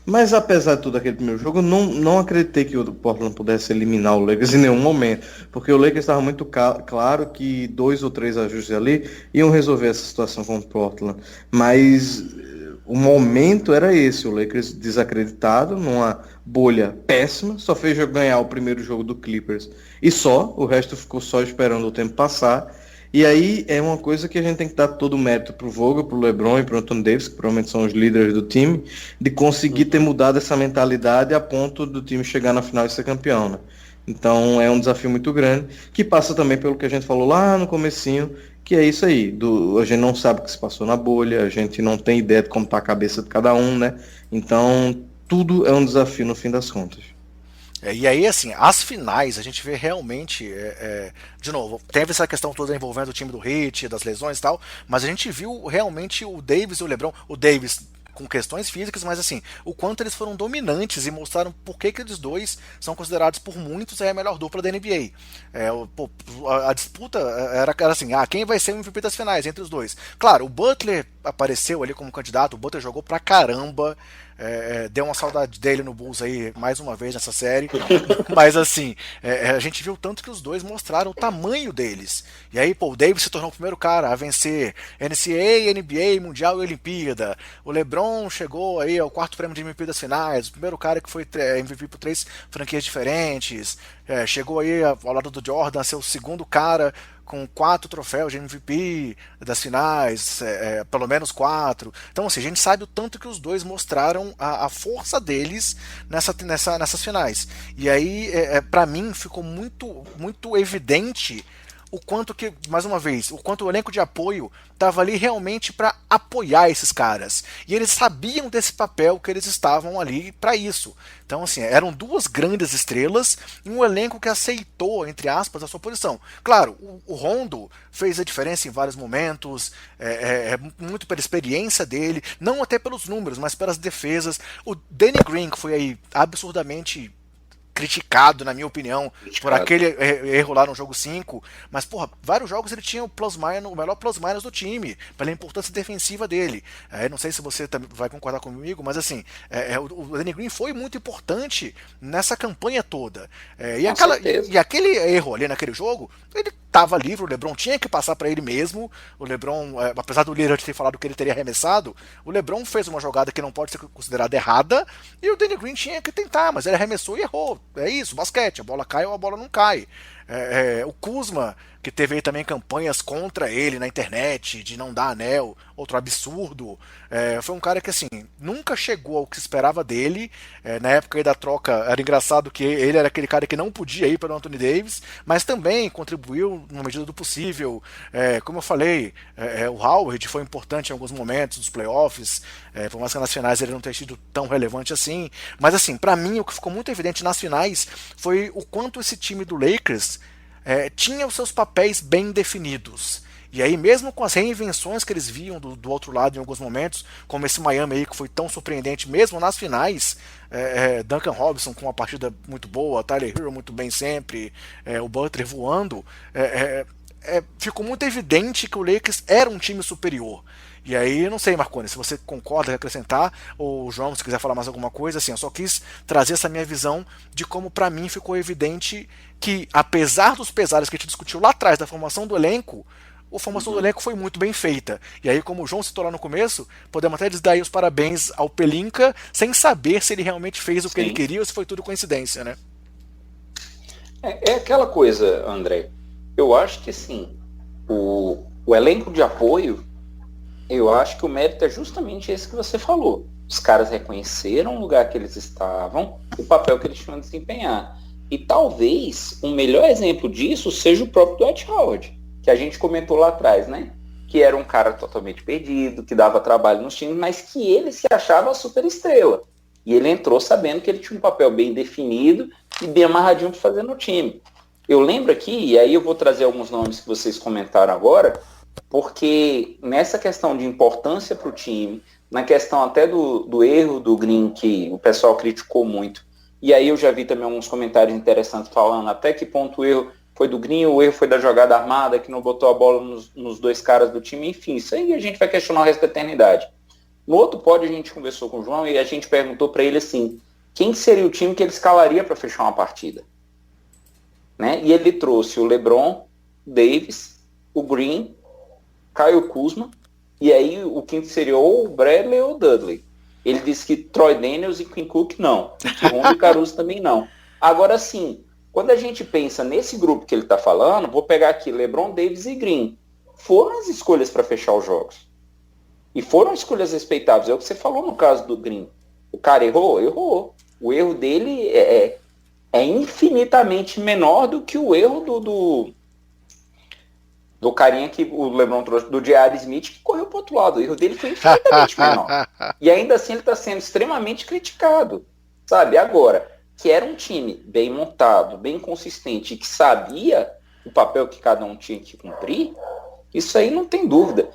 Mas apesar de tudo aquele primeiro jogo, eu não acreditei que o Portland pudesse eliminar o Lakers em nenhum momento. Porque o Lakers estava muito claro que 2 ou 3 ajustes ali iam resolver essa situação com o Portland. Mas o momento era esse, o Lakers desacreditado, numa bolha péssima, só fez ganhar o primeiro jogo do Clippers. E o resto ficou só esperando o tempo passar. E aí é uma coisa que a gente tem que dar todo o mérito pro Vogel, pro LeBron e pro Anthony Davis, que provavelmente são os líderes do time, de conseguir ter mudado essa mentalidade a ponto do time chegar na final e ser campeão, né? Então é um desafio muito grande, que passa também pelo que a gente falou lá no comecinho, que é isso aí, a gente não sabe o que se passou na bolha, a gente não tem ideia de como está a cabeça de cada um, né? Então tudo é um desafio no fim das contas. E aí, assim, as finais a gente vê realmente, de novo, teve essa questão toda envolvendo o time do Heat, das lesões e tal, mas a gente viu realmente o Davis e o LeBron, o Davis com questões físicas, mas assim, o quanto eles foram dominantes e mostraram por que eles dois são considerados por muitos a melhor dupla da NBA. A disputa era assim, quem vai ser o MVP das finais entre os dois? Claro, o Butler apareceu ali como candidato, o Butler jogou pra caramba, deu uma saudade dele no Bulls aí mais uma vez nessa série, mas assim, a gente viu tanto que os dois mostraram o tamanho deles. E aí, o Davis se tornou o primeiro cara a vencer NCAA, NBA, Mundial e Olimpíada. O LeBron chegou aí ao quarto prêmio de MVP das finais, o primeiro cara que foi MVP por 3 franquias diferentes. Chegou aí ao lado do Jordan a ser o segundo cara com 4 troféus de MVP das finais, pelo menos 4. Então, assim, a gente sabe o tanto que os dois mostraram a força deles nessas finais. E aí, para mim, ficou muito, muito evidente o quanto que, mais uma vez, o quanto o elenco de apoio estava ali realmente para apoiar esses caras. E eles sabiam desse papel que eles estavam ali para isso. Então, assim, eram duas grandes estrelas e um elenco que aceitou, entre aspas, a sua posição. Claro, o Rondo fez a diferença em vários momentos, muito pela experiência dele, não até pelos números, mas pelas defesas. O Danny Green, que foi aí absurdamente criticado, na minha opinião, por aquele erro lá no jogo 5, mas, porra, vários jogos ele tinha o melhor plus-minus do time, pela importância defensiva dele. Não sei se você vai concordar comigo, mas assim, o Danny Green foi muito importante nessa campanha toda. E aquele erro ali naquele jogo, ele estava livre, o LeBron tinha que passar para ele mesmo. O LeBron, apesar do Lillard ter falado que ele teria arremessado, o LeBron fez uma jogada que não pode ser considerada errada, e o Danny Green tinha que tentar, mas ele arremessou e errou. É isso, basquete, a bola cai ou a bola não cai. O Kuzma, que teve aí também campanhas contra ele na internet, de não dar anel, outro absurdo. Foi um cara que, assim, nunca chegou ao que se esperava dele. Na época aí da troca, era engraçado que ele era aquele cara que não podia ir para o Anthony Davis, mas também contribuiu na medida do possível. Como eu falei, o Howard foi importante em alguns momentos dos playoffs, por mais que nas finais ele não tenha sido tão relevante assim. Mas, assim, para mim, o que ficou muito evidente nas finais foi o quanto esse time do Lakers tinha os seus papéis bem definidos. E aí, mesmo com as reinvenções que eles viam do outro lado em alguns momentos, como esse Miami aí que foi tão surpreendente, mesmo nas finais, Duncan Robinson com uma partida muito boa, Tyler Hero muito bem sempre, o Butler voando, ficou muito evidente que o Lakers era um time superior. E aí, não sei, Marconi, se você concorda, quer acrescentar, ou João, se quiser falar mais alguma coisa, assim, eu só quis trazer essa minha visão de como para mim ficou evidente que, apesar dos pesares que a gente discutiu lá atrás da formação do elenco, a formação do elenco foi muito bem feita. E aí, como o João citou lá no começo, podemos até dar aí os parabéns ao Pelinka, sem saber se ele realmente fez o que ele queria ou se foi tudo coincidência, né? É aquela coisa, André. Eu acho que, assim, o elenco de apoio, eu acho que o mérito é justamente esse que você falou. Os caras reconheceram o lugar que eles estavam, o papel que eles tinham a desempenhar. E talvez o melhor exemplo disso seja o próprio Dwight Howard, que a gente comentou lá atrás, né? Que era um cara totalmente perdido, que dava trabalho nos times, mas que ele se achava a super estrela. E ele entrou sabendo que ele tinha um papel bem definido e bem amarradinho para fazer no time. Eu lembro aqui, e aí eu vou trazer alguns nomes que vocês comentaram agora, porque nessa questão de importância para o time, na questão até do erro do Green, que o pessoal criticou muito, e aí eu já vi também alguns comentários interessantes falando até que ponto o erro foi do Green, o erro foi da jogada armada, que não botou a bola nos dois caras do time, enfim, isso aí a gente vai questionar o resto da eternidade. No outro pódio a gente conversou com o João e a gente perguntou para ele assim, quem seria o time que ele escalaria para fechar uma partida? Né? E ele trouxe o LeBron, Davis, o Green, Kyle Kuzma, e aí o quinto seria ou o Bradley ou o Dudley. Ele disse que Troy Daniels e Quinn Cook não, que Rondo e Caruso também não. Agora sim, quando a gente pensa nesse grupo que ele está falando, vou pegar aqui LeBron, Davis e Green. Foram as escolhas para fechar os jogos. E foram escolhas respeitáveis. É o que você falou no caso do Green. O cara errou? Errou. O erro dele é infinitamente menor do que o erro do carinha que o LeBron trouxe, do J.R. Smith, que correu para o outro lado. O erro dele foi infinitamente menor. E ainda assim ele está sendo extremamente criticado. Sabe? Agora, que era um time bem montado, bem consistente, e que sabia o papel que cada um tinha que cumprir, isso aí não tem dúvida.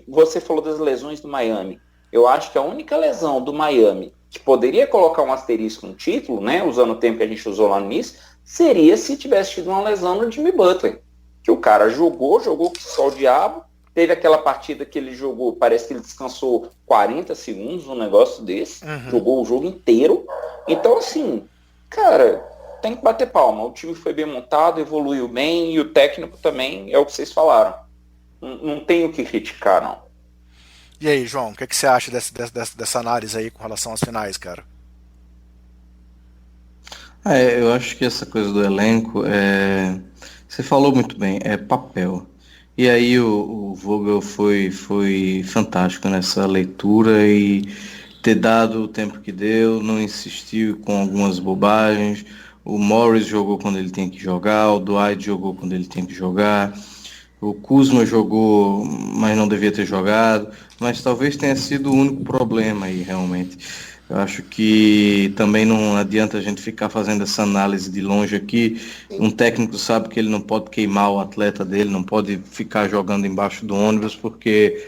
Você falou das lesões do Miami. Eu acho que a única lesão do Miami que poderia colocar um asterisco no título, né, usando o tempo que a gente usou lá no início, seria se tivesse tido uma lesão no Jimmy Butler. Que o cara jogou que só o diabo. Teve aquela partida que ele jogou, parece que ele descansou 40 segundos, um negócio desse. Jogou o jogo inteiro. Então, assim, cara, tem que bater palma. O time foi bem montado, evoluiu bem, e o técnico também, é o que vocês falaram. Não tem o que criticar, não. E aí, João, o que você acha dessa análise aí com relação às finais, cara? Eu acho que essa coisa do elenco, você falou muito bem, é papel. E aí o Vogel foi fantástico nessa leitura e ter dado o tempo que deu, não insistiu com algumas bobagens. O Morris jogou quando ele tem que jogar, o Dwight jogou quando ele tem que jogar, o Kuzma jogou, mas não devia ter jogado, mas talvez tenha sido o único problema aí, realmente. Eu acho que também não adianta a gente ficar fazendo essa análise de longe aqui. Um técnico sabe que ele não pode queimar o atleta dele, não pode ficar jogando embaixo do ônibus porque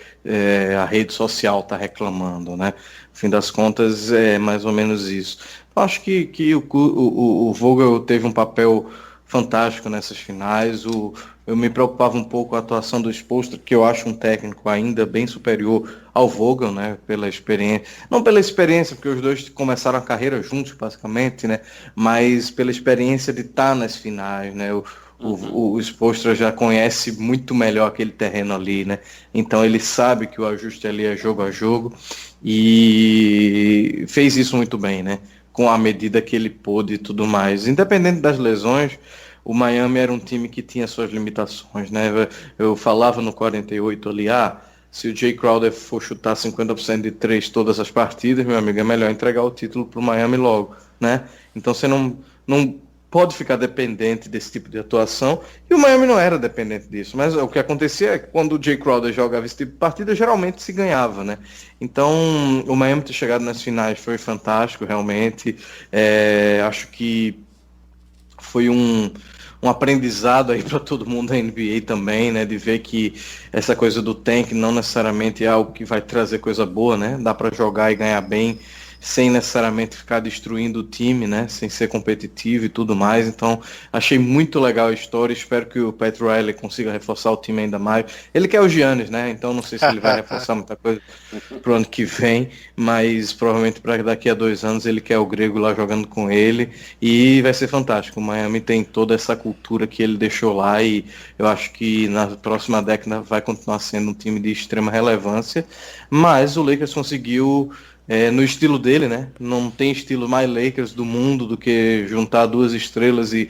a rede social está reclamando, né? No fim das contas, é mais ou menos isso. Eu acho que o Vogel teve um papel fantástico nessas finais. Eu me preocupava um pouco com a atuação do Spoelstra, que eu acho um técnico ainda bem superior ao Vogel, né, pela experiência. Não pela experiência, porque os dois começaram a carreira juntos, basicamente, né, mas pela experiência de estar nas finais, né. O Spoelstra já conhece muito melhor aquele terreno ali, né, então ele sabe que o ajuste ali é jogo a jogo e fez isso muito bem, né, com a medida que ele pôde e tudo mais. Independente das lesões, o Miami era um time que tinha suas limitações, né? Eu falava no 48 ali, se o Jay Crowder for chutar 50% de 3 todas as partidas, meu amigo, é melhor entregar o título para o Miami logo, né? Então você não pode ficar dependente desse tipo de atuação, e o Miami não era dependente disso, mas o que acontecia é que quando o Jay Crowder jogava esse tipo de partida, geralmente se ganhava, né? Então, o Miami ter chegado nas finais foi fantástico, realmente. Acho que foi um aprendizado aí para todo mundo da NBA também, né, de ver que essa coisa do tank não necessariamente é algo que vai trazer coisa boa, né, dá para jogar e ganhar bem sem necessariamente ficar destruindo o time, né, sem ser competitivo e tudo mais. Então, achei muito legal a história, espero que o Pat Riley consiga reforçar o time ainda mais. Ele quer o Giannis, né, então não sei se ele vai reforçar muita coisa pro ano que vem, mas provavelmente para daqui a 2 anos ele quer o Grego lá jogando com ele, e vai ser fantástico. O Miami tem toda essa cultura que ele deixou lá, e eu acho que na próxima década vai continuar sendo um time de extrema relevância, mas o Lakers conseguiu no estilo dele, né? Não tem estilo mais Lakers do mundo do que juntar 2 estrelas e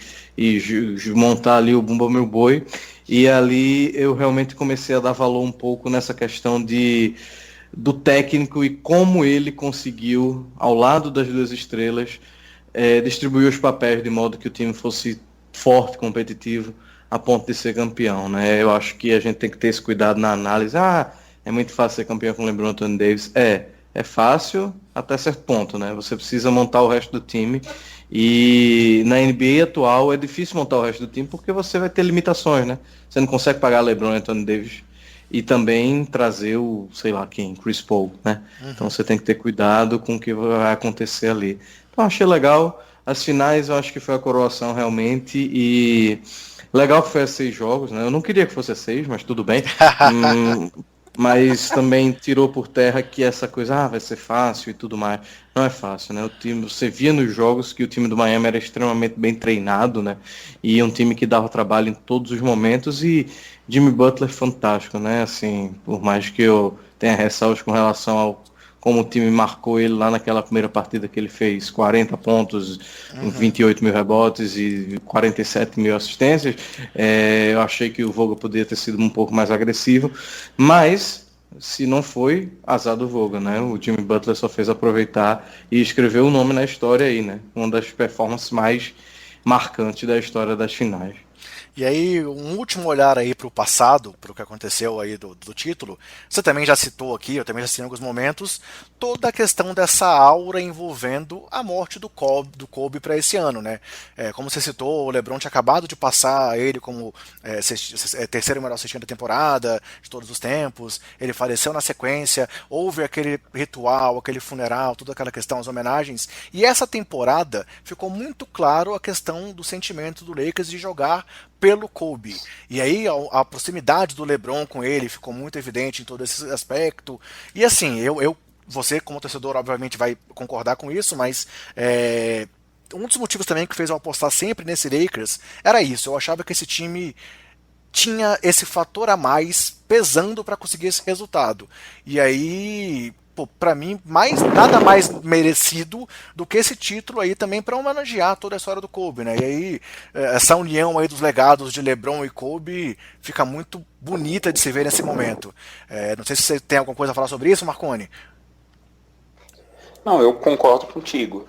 montar ali o Bumba Meu Boi. E ali eu realmente comecei a dar valor um pouco nessa questão do técnico e como ele conseguiu, ao lado das 2 estrelas, distribuir os papéis de modo que o time fosse forte, competitivo, a ponto de ser campeão, né? Eu acho que a gente tem que ter esse cuidado na análise. É muito fácil ser campeão com o LeBron Anthony Davis. É fácil até certo ponto, né? Você precisa montar o resto do time, e na NBA atual é difícil montar o resto do time porque você vai ter limitações, né? Você não consegue pagar LeBron e Anthony Davis e também trazer sei lá quem, Chris Paul, né? Então você tem que ter cuidado com o que vai acontecer ali. Então achei legal. As finais eu acho que foi a coroação realmente, e legal que foi a 6 jogos, né? Eu não queria que fosse a 6, mas tudo bem. Mas também tirou por terra que essa coisa, vai ser fácil e tudo mais. Não é fácil, né? O time, você via nos jogos que o time do Miami era extremamente bem treinado, né? E um time que dava trabalho em todos os momentos, e Jimmy Butler fantástico, né? Assim, por mais que eu tenha ressalvas com relação ao como o time marcou ele lá naquela primeira partida que ele fez 40 pontos, 28 mil rebotes e 47 mil assistências. Eu achei que o Vogel poderia ter sido um pouco mais agressivo, mas se não foi, azar do Vogel, né? O Jimmy Butler só fez aproveitar e escreveu o nome na história aí, né? Uma das performances mais marcantes da história das finais. E aí, um último olhar aí para o passado, para o que aconteceu aí do título, você também já citou aqui, eu também já citei em alguns momentos, toda a questão dessa aura envolvendo a morte do Kobe para esse ano, né? Como você citou, o LeBron tinha acabado de passar ele como terceiro melhor cestinha da temporada, de todos os tempos, ele faleceu na sequência, houve aquele ritual, aquele funeral, toda aquela questão, as homenagens, e essa temporada ficou muito claro a questão do sentimento do Lakers de jogar pelo Kobe. E aí a proximidade do LeBron com ele ficou muito evidente em todo esse aspecto. E assim, você como torcedor obviamente vai concordar com isso, mas um dos motivos também que fez eu apostar sempre nesse Lakers era isso. Eu achava que esse time tinha esse fator a mais pesando para conseguir esse resultado. E aí, para mim, nada mais merecido do que esse título aí também para homenagear toda a história do Kobe, né? E aí, essa união aí dos legados de LeBron e Kobe fica muito bonita de se ver nesse momento. Não sei se você tem alguma coisa a falar sobre isso, Marconi. Não, eu concordo contigo.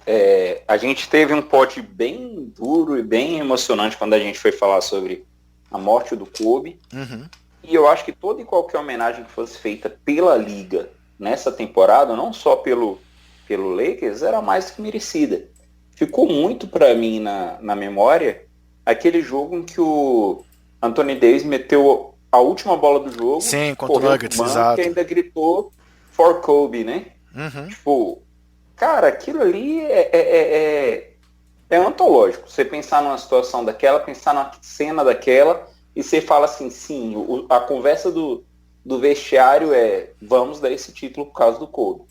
A gente teve um pod bem duro e bem emocionante quando a gente foi falar sobre a morte do Kobe. E eu acho que toda e qualquer homenagem que fosse feita pela Liga nessa temporada, não só pelo Lakers, era mais que merecida. Ficou muito para mim na memória aquele jogo em que o Anthony Davis meteu a última bola do jogo. Sim, contra o Nuggets, exato. E ainda gritou for Kobe, né? Tipo, cara, aquilo ali é antológico. Você pensar numa situação daquela, pensar numa cena daquela, e você fala assim, sim, a conversa do vestiário vamos dar esse título por causa do Kobe.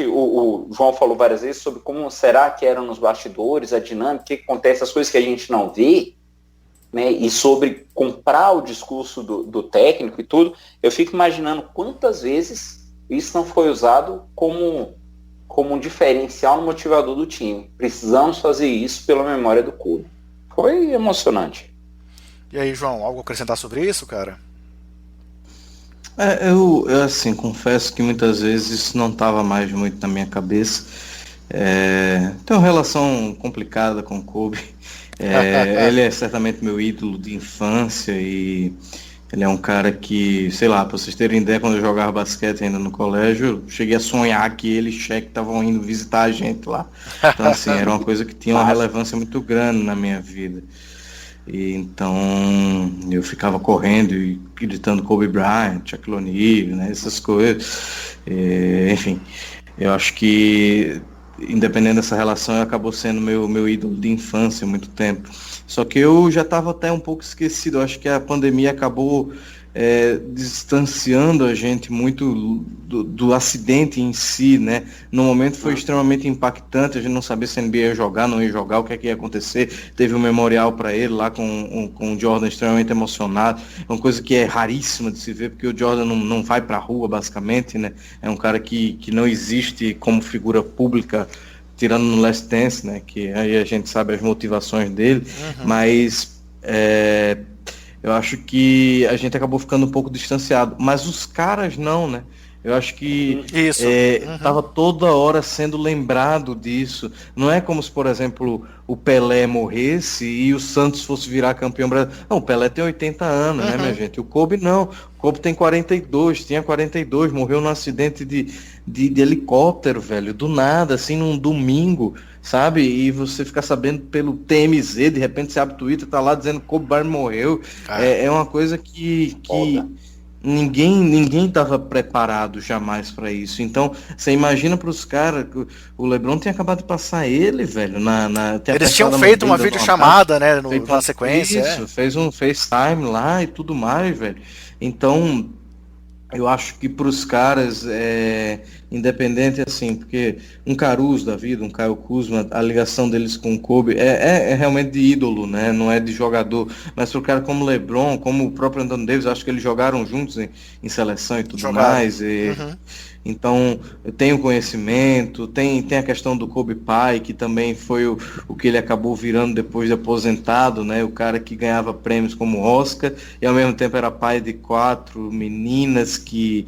O João falou várias vezes sobre como será que eram nos bastidores, a dinâmica, o que acontece, as coisas que a gente não vê, né, e sobre comprar o discurso do técnico e tudo. Eu fico imaginando quantas vezes isso não foi usado como um diferencial no motivador do time. Precisamos fazer isso pela memória do Kobe. Foi emocionante. E aí, João, algo a acrescentar sobre isso, cara? Eu assim, confesso que muitas vezes isso não estava mais muito na minha cabeça. Tenho uma relação complicada com o Kobe. Ele é certamente meu ídolo de infância e ele é um cara que, sei lá, para vocês terem ideia, quando eu jogava basquete ainda no colégio, eu cheguei a sonhar que ele e Shaq estavam indo visitar a gente lá. Então, assim, era uma coisa que tinha uma relevância muito grande na minha vida. E então eu ficava correndo e gritando Kobe Bryant, Shaquille O'Neal, né, essas coisas. Enfim, eu acho que independente dessa relação, acabou sendo meu ídolo de infância há muito tempo. Só que eu já estava até um pouco esquecido. Eu acho que a pandemia acabou distanciando a gente muito do acidente em si, né? No momento foi extremamente impactante, a gente não sabia se a NBA ia jogar, não ia jogar, o que é que ia acontecer. Teve um memorial para ele lá com o Jordan extremamente emocionado, uma coisa que é raríssima de se ver, porque o Jordan não vai para a rua, basicamente, né? É um cara que não existe como figura pública, tirando no Last Dance, né? Que aí a gente sabe as motivações dele, mas eu acho que a gente acabou ficando um pouco distanciado, mas os caras não, né? Eu acho que estava toda hora sendo lembrado disso. Não é como se, por exemplo, o Pelé morresse e o Santos fosse virar campeão brasileiro. Não, o Pelé tem 80 anos, né, minha gente? O Kobe não. O Kobe tem 42, tinha 42, morreu num acidente de helicóptero, velho, do nada, assim, num domingo, sabe? E você fica sabendo pelo TMZ, de repente você abre o Twitter, tá lá dizendo que Kobe Bryant morreu. É uma coisa que ninguém estava preparado jamais para isso. Então, você imagina para os caras, o LeBron tinha acabado de passar ele, velho, eles tinham feito uma videochamada, né, na sequência. Isso, fez um FaceTime lá e tudo mais, velho. Então, eu acho que para os caras independente assim, porque um Caruso da vida, um Caio Kuzma, a ligação deles com o Kobe é realmente de ídolo, né? Não é de jogador, mas para o cara como LeBron, como o próprio Anthony Davis, acho que eles jogaram juntos em seleção e tudo Jogaram. mais, então eu tenho conhecimento, tem a questão do Kobe pai, que também foi o que ele acabou virando depois de aposentado, né? O cara que ganhava prêmios como Oscar e ao mesmo tempo era pai de 4 meninas que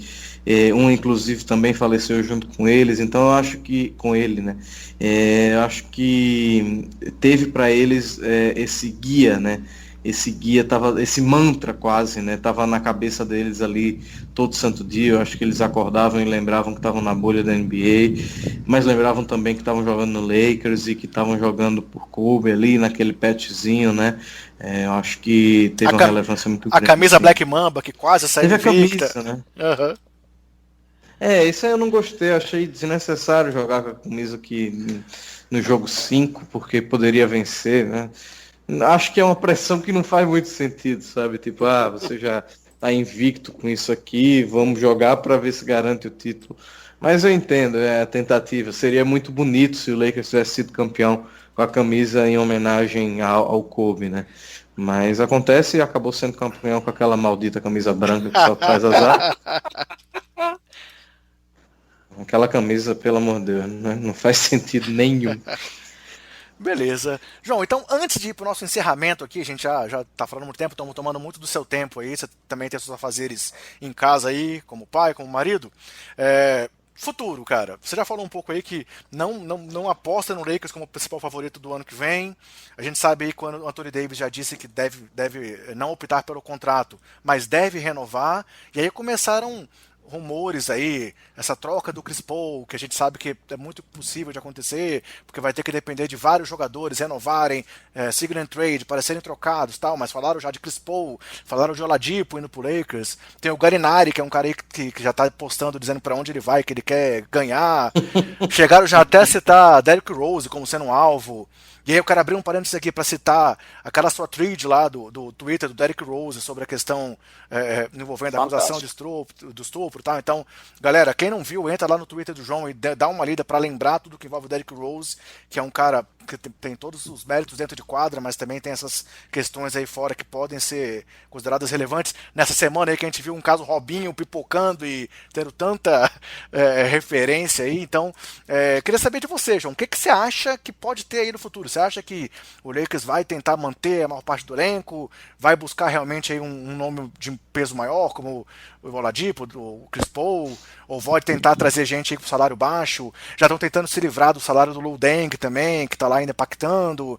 um inclusive também faleceu junto com eles, então eu acho que com ele, né? Eu acho que teve para eles esse guia, né? Esse guia tava, esse mantra quase, né? Tava na cabeça deles ali todo santo dia. Eu acho que eles acordavam e lembravam que estavam na bolha da NBA, mas lembravam também que estavam jogando no Lakers e que estavam jogando por Kobe ali naquele patchzinho, né? Eu acho que teve uma relevância muito grande. A camisa assim. Black Mamba, que quase saiu invicta. Teve a camisa, né? Uhum. Isso aí eu não gostei, achei desnecessário jogar com a camisa aqui no jogo 5, porque poderia vencer, né? Acho que é uma pressão que não faz muito sentido, sabe? Tipo, você já tá invicto com isso aqui, vamos jogar para ver se garante o título. Mas eu entendo, é a tentativa. Seria muito bonito se o Lakers tivesse sido campeão com a camisa em homenagem ao Kobe, né? Mas acontece e acabou sendo campeão com aquela maldita camisa branca que só traz azar. Aquela camisa, pelo amor de Deus, né? Não faz sentido nenhum. Beleza. João, então antes de ir pro nosso encerramento aqui, a gente já tá falando muito tempo, estamos tomando muito do seu tempo aí, você também tem seus afazeres em casa aí, como pai, como marido. Futuro, cara. Você já falou um pouco aí que não aposta no Lakers como principal favorito do ano que vem. A gente sabe aí quando o Anthony Davis já disse que deve não optar pelo contrato, mas deve renovar. E aí começaram rumores aí, essa troca do Chris Paul, que a gente sabe que é muito possível de acontecer, porque vai ter que depender de vários jogadores renovarem, sign and trade, para serem trocados, tal, mas falaram já de Chris Paul, falaram de Oladipo indo pro Lakers, tem o Gallinari, que é um cara aí que já tá postando, dizendo para onde ele vai, que ele quer ganhar, chegaram já até a citar Derrick Rose como sendo um alvo. E aí eu quero abrir um parênteses aqui para citar aquela sua thread lá do Twitter do Derrick Rose sobre a questão envolvendo a acusação de estupro, tá? Então, galera, quem não viu, entra lá no Twitter do João e dá uma lida para lembrar tudo que envolve o Derrick Rose, que é um cara que tem todos os méritos dentro de quadra, mas também tem essas questões aí fora que podem ser consideradas relevantes. Nessa semana aí que a gente viu um caso Robinho pipocando e tendo tanta referência aí, então queria saber de você, João, o que você acha que pode ter aí no futuro? Você acha que o Lakers vai tentar manter a maior parte do elenco, vai buscar realmente aí um nome de peso maior, como o Oladipo, o Chris Paul, ou vai tentar trazer gente aí com salário baixo? Já estão tentando se livrar do salário do Lou Deng também, que está lá ainda pactando.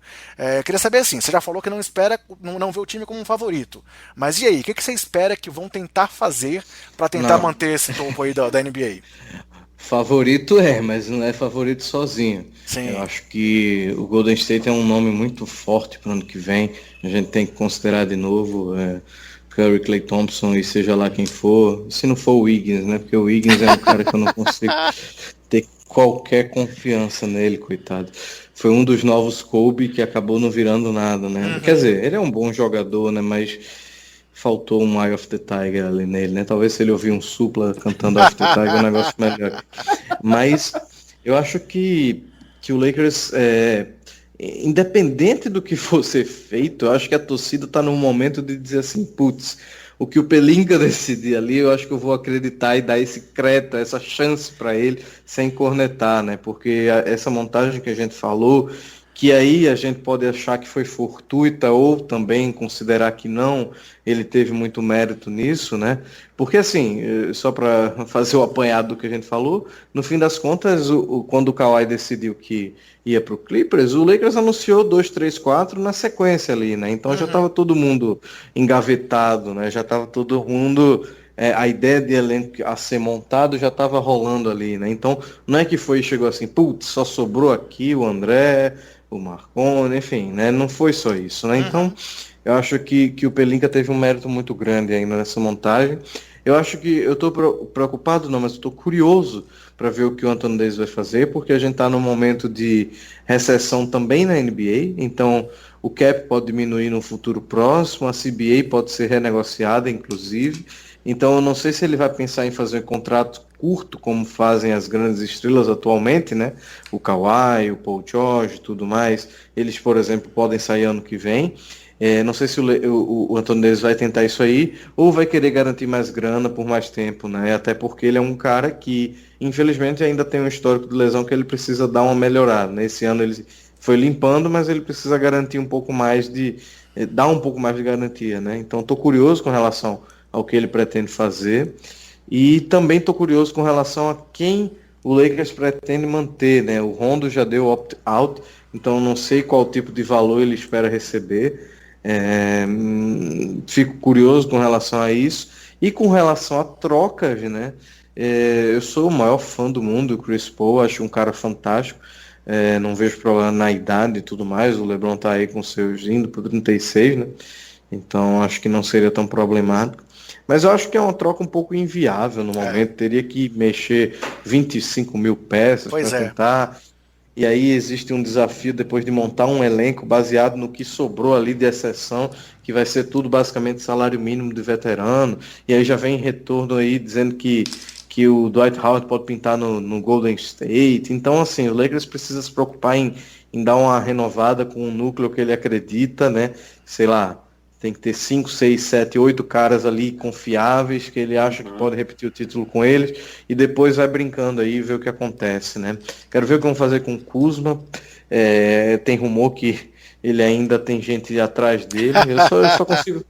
Queria saber assim, você já falou que não espera, não vê o time como um favorito, mas e aí, o que você espera que vão tentar fazer para tentar manter esse topo aí da NBA? Favorito mas não é favorito sozinho. Sim. Eu acho que o Golden State é um nome muito forte para o ano que vem. A gente tem que considerar de novo Curry, Klay Thompson e seja lá quem for. Se não for o Wiggins, né? Porque o Wiggins é um cara que eu não consigo ter qualquer confiança nele, coitado. Foi um dos novos Kobe que acabou não virando nada, né? Quer dizer, ele é um bom jogador, né? Mas faltou um Eye of the Tiger ali nele, né? Talvez se ele ouvir um Supla cantando Eye of the Tiger, um negócio melhor. Mas eu acho que o Lakers, independente do que for ser feito, eu acho que a torcida tá num momento de dizer assim, putz, o que o Pelinka decidir ali, eu acho que eu vou acreditar e dar esse crédito, essa chance para ele, sem cornetar, né? Porque essa montagem que a gente falou, que aí a gente pode achar que foi fortuita ou também considerar que não, ele teve muito mérito nisso, né? Porque assim, só para fazer o apanhado do que a gente falou, no fim das contas, quando o Kawhi decidiu que ia para o Clippers, o Lakers anunciou 2, 3, 4 na sequência ali, né? Então já estava todo mundo engavetado, né? Já estava todo mundo... a ideia de elenco a ser montado já estava rolando ali, né? Então não é que chegou assim, putz, só sobrou aqui o André, o Marconi, enfim, né? Não foi só isso, né? Então eu acho que o Pelinka teve um mérito muito grande ainda nessa montagem. Eu acho que eu estou preocupado, não, mas estou curioso para ver o que o Anthony Davis vai fazer, porque a gente está num momento de recessão também na NBA, então o cap pode diminuir no futuro próximo, a CBA pode ser renegociada, inclusive. Então eu não sei se ele vai pensar em fazer um contrato curto, como fazem as grandes estrelas atualmente, né? O Kawhi, o Paul George e tudo mais. Eles, por exemplo, podem sair ano que vem. Não sei se o Anthony Davis vai tentar isso aí, ou vai querer garantir mais grana por mais tempo, né? Até porque ele é um cara que, infelizmente, ainda tem um histórico de lesão que ele precisa dar uma melhorada, né? Esse ano ele foi limpando, mas ele precisa garantir um pouco mais dar um pouco mais de garantia, né? Então estou curioso com relação ao que ele pretende fazer e também estou curioso com relação a quem o Lakers pretende manter, né? O Rondo já deu opt-out, então não sei qual tipo de valor ele espera receber. Fico curioso com relação a isso e com relação a trocas, né? Eu sou o maior fã do mundo do Chris Paul, acho um cara fantástico. Não vejo problema na idade e tudo mais. O LeBron tá aí com seus indo por 36, né? Então acho que não seria tão problemático. Mas eu acho que é uma troca um pouco inviável no momento. Teria que mexer 25 mil peças para tentar. E aí existe um desafio depois de montar um elenco baseado no que sobrou ali de exceção, que vai ser tudo basicamente salário mínimo de veterano. E aí já vem retorno aí dizendo que o Dwight Howard pode pintar no Golden State. Então, assim, o Lakers precisa se preocupar em dar uma renovada com o núcleo que ele acredita, né? Sei lá, tem que ter 5, 6, 7, 8 caras ali confiáveis, que ele acha que pode repetir o título com eles, e depois vai brincando aí e ver o que acontece, né? Quero ver o que vão fazer com o Kuzma. Tem rumor que ele ainda tem gente atrás dele. Eu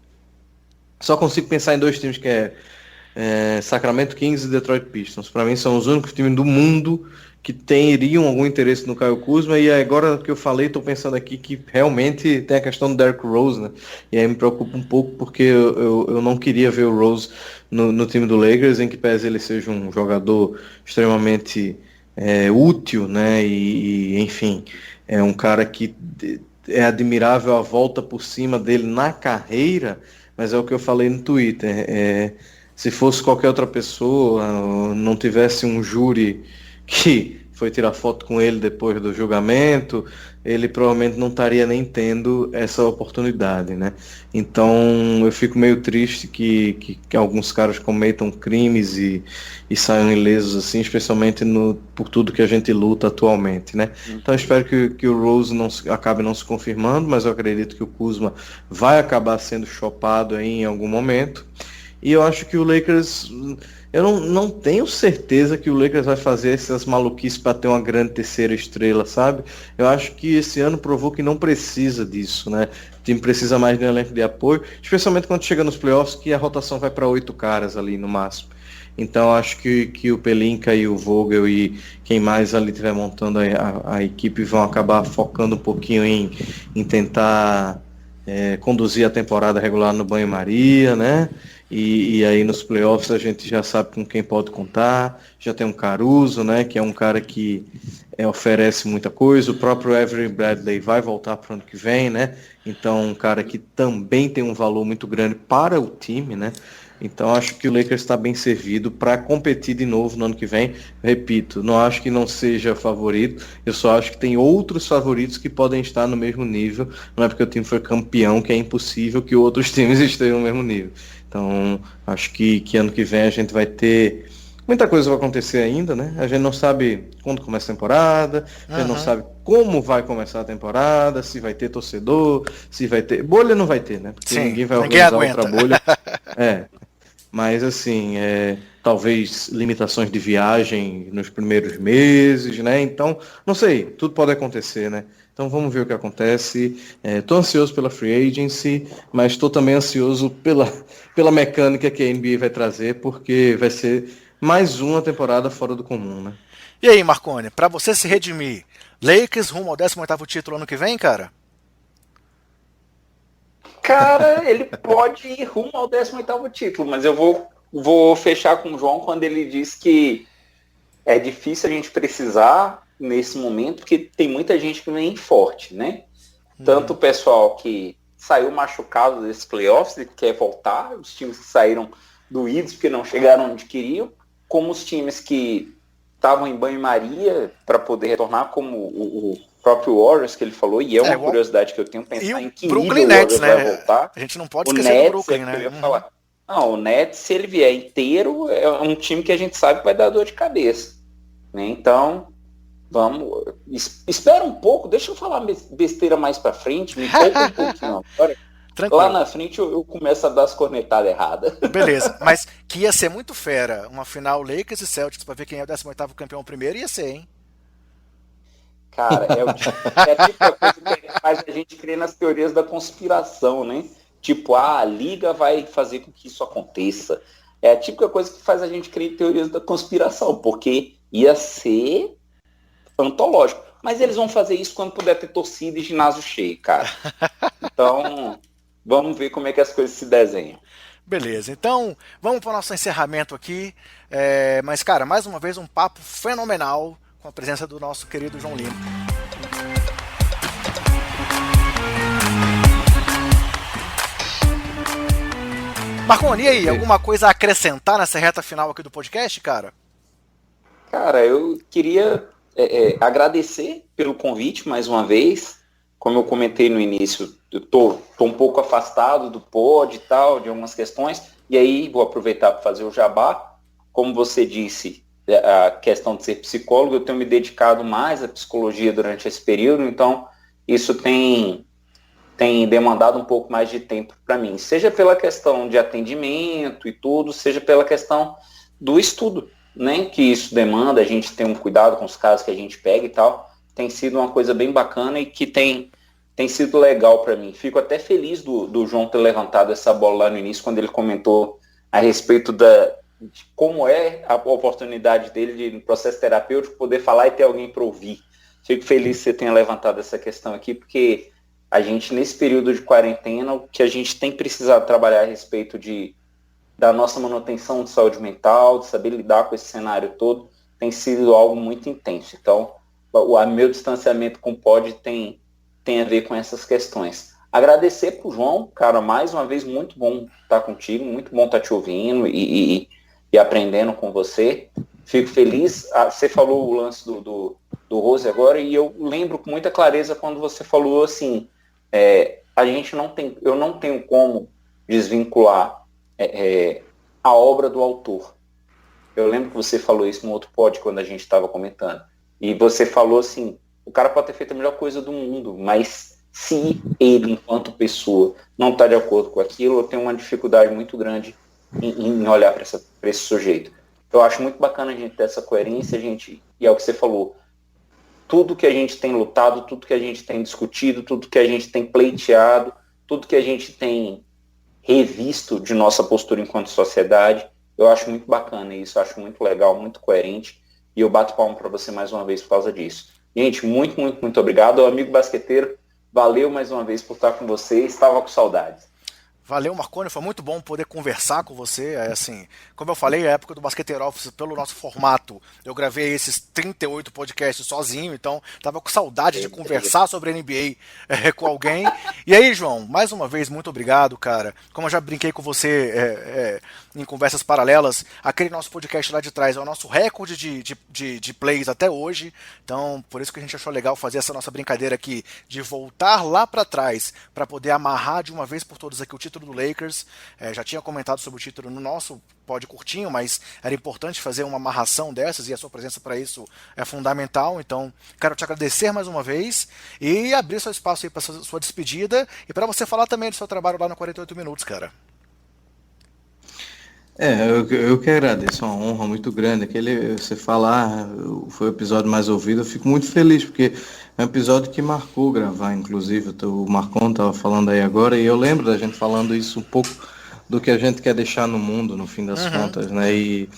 só consigo pensar em dois times que Sacramento Kings e Detroit Pistons. Para mim são os únicos times do mundo que teriam algum interesse no Kyle Kuzma, e agora que eu falei, estou pensando aqui que realmente tem a questão do Derrick Rose, né? E aí me preocupa um pouco porque eu não queria ver o Rose no time do Lakers, em que pese ele seja um jogador extremamente útil, né? E enfim, é um cara que é admirável a volta por cima dele na carreira, mas é o que eu falei no Twitter. Se fosse qualquer outra pessoa, não tivesse um júri que foi tirar foto com ele depois do julgamento, ele provavelmente não estaria nem tendo essa oportunidade, né? Então eu fico meio triste que alguns caras cometam crimes e saiam ilesos assim, especialmente por tudo que a gente luta atualmente, né? Então eu espero que o Rose acabe não se confirmando, mas eu acredito que o Kuzma vai acabar sendo chopado aí em algum momento. E eu acho que o Lakers... Eu não tenho certeza que o Lakers vai fazer essas maluquices para ter uma grande terceira estrela, sabe? Eu acho que esse ano provou que não precisa disso, né? O time precisa mais de um elenco de apoio, especialmente quando chega nos playoffs, que a rotação vai para 8 caras ali no máximo. Então eu acho que o Pelinka e o Vogel e quem mais ali estiver montando a equipe vão acabar focando um pouquinho em tentar conduzir a temporada regular no banho-maria, né? E aí nos playoffs a gente já sabe com quem pode contar. Já tem um Caruso, né, que é um cara que oferece muita coisa. O próprio Avery Bradley vai voltar para o ano que vem, né? Então um cara que também tem um valor muito grande para o time, né? Então acho que o Lakers está bem servido para competir de novo no ano que vem. Repito, não acho que não seja favorito, eu só acho que tem outros favoritos que podem estar no mesmo nível. Não é porque o time foi campeão que é impossível que outros times estejam no mesmo nível. Então acho que ano que vem a gente vai ter... Muita coisa vai acontecer ainda, né? A gente não sabe quando começa a temporada, a gente não sabe como vai começar a temporada, se vai ter torcedor, se vai ter... Bolha não vai ter, né? Porque ninguém vai organizar outra bolha. Mas assim, talvez limitações de viagem nos primeiros meses, né? Então, não sei, tudo pode acontecer, né? Então vamos ver o que acontece. Estou ansioso pela Free Agency, mas estou também ansioso pela mecânica que a NBA vai trazer, porque vai ser mais uma temporada fora do comum, né? E aí, Marcone, para você se redimir, Lakers rumo ao 18º título ano que vem, cara? Cara, ele pode ir rumo ao 18º título, mas eu vou fechar com o João quando ele diz que é difícil a gente precisar nesse momento, porque tem muita gente que vem forte, né? Tanto o pessoal que saiu machucado desses playoffs e quer voltar, os times que saíram doídos porque não chegaram onde queriam, como os times que estavam em banho-maria para poder retornar, como o próprio Warriors que ele falou, e é uma curiosidade que eu tenho, pensar em que Brooklyn nível o Nets, Warriors né? vai voltar. A gente não pode o esquecer Nets, do Brooklyn, né? Que eu ia falar. Não, o Nets, se ele vier inteiro, é um time que a gente sabe que vai dar dor de cabeça, né? Então, vamos... Espera um pouco, deixa eu falar besteira mais pra frente, me poupa um pouquinho agora. Tranquilo. Lá na frente eu começo a dar as cornetadas erradas. Beleza, mas que ia ser muito fera. Uma final Lakers e Celtics pra ver quem é o 18º campeão primeiro, ia ser, hein? Cara, é a típica coisa que faz a gente crer nas teorias da conspiração, né? Tipo, a liga vai fazer com que isso aconteça. É a típica coisa que faz a gente crer em teorias da conspiração, porque ia ser antológico. Mas eles vão fazer isso quando puder ter torcida e ginásio cheio, cara. Então, vamos ver como é que as coisas se desenham. Beleza, então vamos para o nosso encerramento aqui. Mas, cara, mais uma vez um papo fenomenal com a presença do nosso querido João Lima. Marconi, e aí, alguma coisa a acrescentar nessa reta final aqui do podcast, cara? Cara, eu queria agradecer pelo convite mais uma vez. Como eu comentei no início, eu tô um pouco afastado do pod e tal, de algumas questões, e aí vou aproveitar para fazer o jabá. Como você disse, a questão de ser psicólogo, eu tenho me dedicado mais à psicologia durante esse período, então isso tem demandado um pouco mais de tempo para mim, seja pela questão de atendimento e tudo, seja pela questão do estudo, né, que isso demanda, a gente tem um cuidado com os casos que a gente pega e tal. Tem sido uma coisa bem bacana e que tem sido legal para mim. Fico até feliz do João ter levantado essa bola lá no início, quando ele comentou a respeito de como é a oportunidade dele de, no processo terapêutico, poder falar e ter alguém para ouvir. Fico feliz que você tenha levantado essa questão aqui, porque a gente, nesse período de quarentena, o que a gente tem precisado trabalhar a respeito da nossa manutenção de saúde mental, de saber lidar com esse cenário todo, tem sido algo muito intenso. Então, o meu distanciamento com o pod tem a ver com essas questões. Agradecer pro João, cara, mais uma vez, muito bom estar contigo, muito bom estar te ouvindo e aprendendo com você. Fico feliz. Você falou o lance do Rose agora, e eu lembro com muita clareza quando você falou assim, eu não tenho como desvincular a obra do autor. Eu lembro que você falou isso no outro pod quando a gente estava comentando. E você falou assim, o cara pode ter feito a melhor coisa do mundo, mas se ele, enquanto pessoa, não está de acordo com aquilo, eu tenho uma dificuldade muito grande em olhar para esse sujeito. Eu acho muito bacana a gente ter essa coerência, e é o que você falou, tudo que a gente tem lutado, tudo que a gente tem discutido, tudo que a gente tem pleiteado, tudo que a gente tem revisto de nossa postura enquanto sociedade, eu acho muito bacana isso, eu acho muito legal, muito coerente, e eu bato palma para você mais uma vez por causa disso. Gente, muito, muito, muito obrigado. Amigo basqueteiro, valeu mais uma vez por estar com você, estava com saudades. Valeu, Marconi, foi muito bom poder conversar com você. Assim, como eu falei, a época do Basqueteiro Office, pelo nosso formato, eu gravei esses 38 podcasts sozinho, então tava com saudade de conversar sobre NBA com alguém. E aí, João, mais uma vez, muito obrigado, cara. Como eu já brinquei com você em conversas paralelas, aquele nosso podcast lá de trás é o nosso recorde de plays até hoje, então por isso que a gente achou legal fazer essa nossa brincadeira aqui, de voltar lá para trás, para poder amarrar de uma vez por todas aqui o título do Lakers. Já tinha comentado sobre o título no nosso pod curtinho, mas era importante fazer uma amarração dessas e a sua presença para isso é fundamental. Então, quero te agradecer mais uma vez e abrir seu espaço aí para sua despedida e para você falar também do seu trabalho lá no 48 Minutos, cara. Eu que agradeço, é uma honra muito grande. Você falar, foi o episódio mais ouvido, eu fico muito feliz, porque é um episódio que marcou gravar, inclusive. O Marcon estava falando aí agora, e eu lembro da gente falando isso um pouco do que a gente quer deixar no mundo, no fim das contas, né? E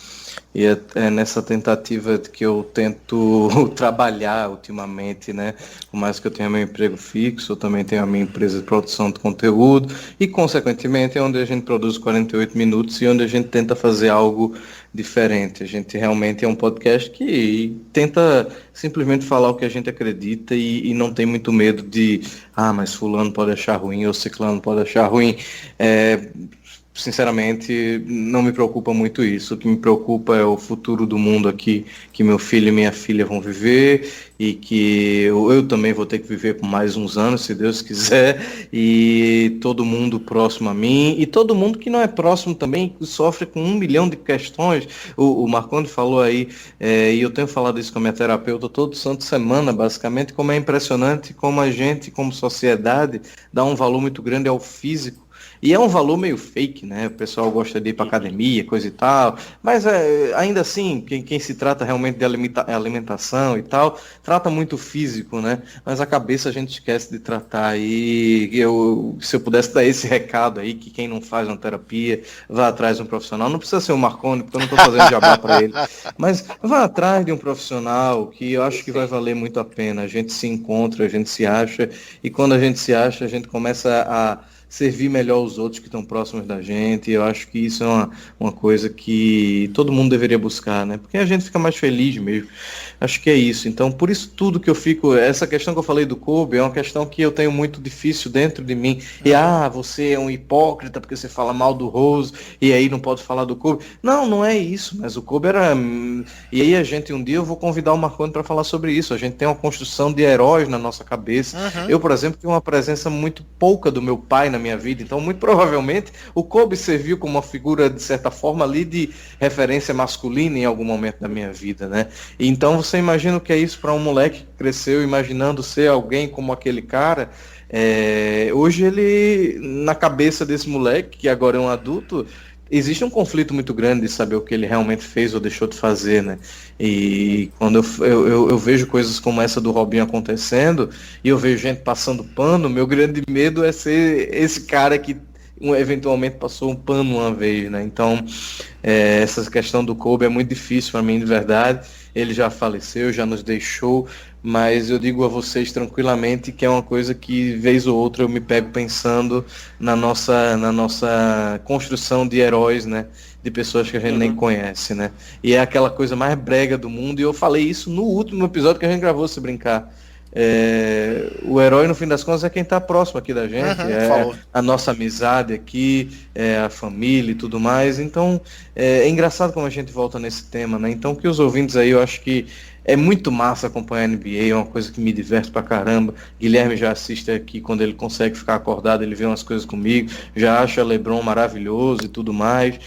é nessa tentativa que eu tento trabalhar ultimamente, né? Por mais que eu tenha meu emprego fixo, eu também tenho a minha empresa de produção de conteúdo e, consequentemente, é onde a gente produz 48 minutos e onde a gente tenta fazer algo diferente. A gente realmente é um podcast que tenta simplesmente falar o que a gente acredita e não tem muito medo de, mas fulano pode achar ruim ou ciclano pode achar ruim. sinceramente, não me preocupa muito isso. O que me preocupa é o futuro do mundo aqui, que meu filho e minha filha vão viver e que eu também vou ter que viver por mais uns anos, se Deus quiser, e todo mundo próximo a mim, e todo mundo que não é próximo também sofre com 1 milhão de questões. O Marcondes falou aí, e eu tenho falado isso com a minha terapeuta todo santo semana, basicamente, como é impressionante como a gente, como sociedade, dá um valor muito grande ao físico. E é um valor meio fake, né? O pessoal gosta de ir para academia, coisa e tal. Mas ainda assim, quem se trata realmente de alimentação e tal, trata muito físico, né? Mas a cabeça a gente esquece de tratar. E se eu pudesse dar esse recado aí, que quem não faz uma terapia, vá atrás de um profissional. Não precisa ser o Marconi, porque eu não estou fazendo jabá para ele. Mas vá atrás de um profissional que eu acho que vai valer muito a pena. A gente se encontra, a gente se acha. E quando a gente se acha, a gente começa a servir melhor os outros que estão próximos da gente. Eu acho que isso é uma coisa que todo mundo deveria buscar, né? Porque a gente fica mais feliz mesmo. Acho que é isso. Então, por isso tudo que eu fico... Essa questão que eu falei do Kobe é uma questão que eu tenho muito difícil dentro de mim. E, você é um hipócrita porque você fala mal do Rose e aí não pode falar do Kobe. Não, não é isso. Mas o Kobe era... E aí um dia eu vou convidar o Marconi para falar sobre isso. A gente tem uma construção de heróis na nossa cabeça. Eu, por exemplo, tenho uma presença muito pouca do meu pai na minha vida, então muito provavelmente o Kobe serviu como uma figura, de certa forma, ali de referência masculina em algum momento da minha vida, né? E então você imagina o que é isso para um moleque que cresceu imaginando ser alguém como aquele cara. Hoje ele, na cabeça desse moleque, que agora é um adulto, existe um conflito muito grande de saber o que ele realmente fez ou deixou de fazer, né? E quando eu vejo coisas como essa do Robinho acontecendo, e eu vejo gente passando pano, meu grande medo é ser esse cara que eventualmente passou um pano uma vez, né? Então, essa questão do Kobe é muito difícil para mim, de verdade. Ele já faleceu, já nos deixou, mas eu digo a vocês tranquilamente que é uma coisa que, vez ou outra, eu me pego pensando na nossa construção de heróis, né? De pessoas que a gente nem conhece, né? E é aquela coisa mais brega do mundo, e eu falei isso no último episódio que a gente gravou, se brincar. O herói, no fim das contas, é quem está próximo aqui da gente, falou. A nossa amizade aqui, a família e tudo mais. Então, é engraçado como a gente volta nesse tema, né? Então, que os ouvintes aí, eu acho que é muito massa acompanhar a NBA, é uma coisa que me diverte pra caramba. Guilherme já assiste aqui, quando ele consegue ficar acordado, ele vê umas coisas comigo, já acha LeBron maravilhoso e tudo mais.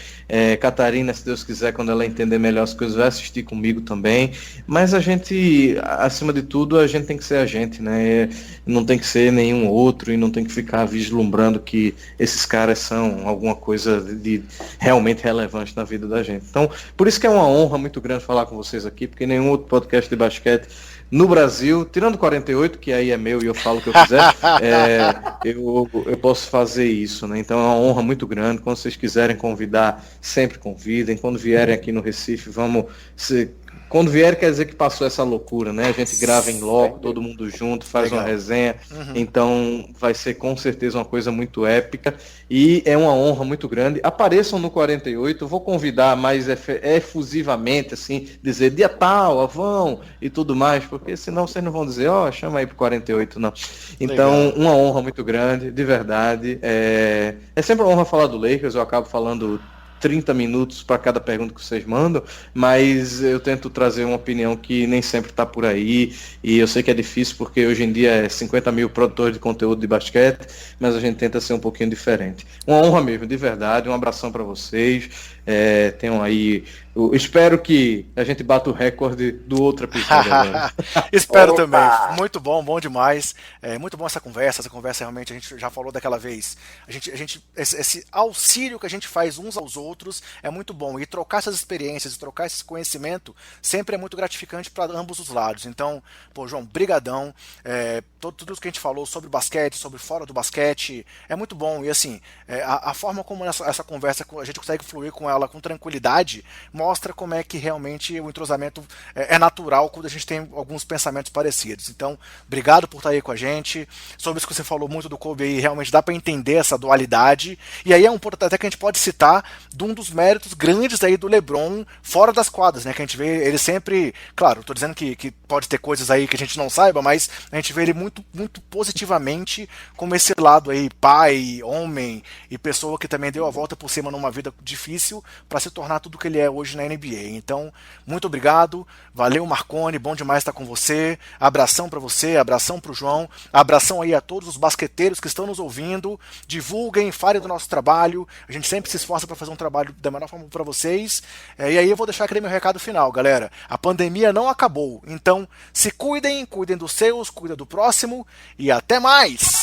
Catarina, se Deus quiser, quando ela entender melhor as coisas, vai assistir comigo também. Mas a gente, acima de tudo, a gente tem que ser a gente, né? Não tem que ser nenhum outro e não tem que ficar vislumbrando que esses caras são alguma coisa de realmente relevante na vida da gente. Então, por isso que é uma honra muito grande falar com vocês aqui, porque nenhum outro podcast de basquete no Brasil, tirando 48, que aí é meu e eu falo o que eu quiser, eu posso fazer isso, né? Então é uma honra muito grande. Quando vocês quiserem convidar, sempre convidem. Quando vierem aqui no Recife, quando vier, quer dizer que passou essa loucura, né? A gente grava em loco, todo mundo junto, faz uma resenha. Então vai ser com certeza uma coisa muito épica e é uma honra muito grande. Apareçam no 48, eu vou convidar mais efusivamente, assim, dizer dia tal, vão e tudo mais, porque senão vocês não vão dizer, chama aí pro 48, não. Então, uma honra muito grande, de verdade. É sempre uma honra falar do Lakers, eu acabo falando 30 minutos para cada pergunta que vocês mandam, mas eu tento trazer uma opinião que nem sempre está por aí, e eu sei que é difícil porque hoje em dia é 50 mil produtores de conteúdo de basquete, mas a gente tenta ser um pouquinho diferente. Uma honra mesmo, de verdade, um abração para vocês, tenham aí, espero que a gente bata o recorde do outro episódio agora. Espero também, muito bom, bom demais, muito bom essa conversa realmente, a gente já falou daquela vez, esse auxílio que a gente faz uns aos outros é muito bom, e trocar essas experiências, trocar esse conhecimento sempre é muito gratificante para ambos os lados. Então, João, brigadão, tudo que a gente falou sobre basquete, sobre fora do basquete, é muito bom, e assim, a forma como essa conversa a gente consegue fluir com ela fala com tranquilidade, mostra como é que realmente o entrosamento é natural quando a gente tem alguns pensamentos parecidos. Então, obrigado por estar aí com a gente. Sobre isso que você falou muito do Kobe aí, realmente dá para entender essa dualidade. E aí é um ponto até que a gente pode citar de um dos méritos grandes aí do LeBron fora das quadras, né? Que a gente vê ele sempre, claro, tô dizendo que pode ter coisas aí que a gente não saiba, mas a gente vê ele muito, muito positivamente como esse lado aí, pai, homem e pessoa que também deu a volta por cima numa vida difícil para se tornar tudo que ele é hoje na NBA. Então, muito obrigado, valeu Marconi, bom demais estar com você, abração para você, abração para o João, abração aí a todos os basqueteiros que estão nos ouvindo, divulguem, falem do nosso trabalho, a gente sempre se esforça para fazer um trabalho da melhor forma para vocês, e aí eu vou deixar aquele meu recado final, galera, a pandemia não acabou, então se cuidem, cuidem dos seus, cuidem do próximo, e até mais!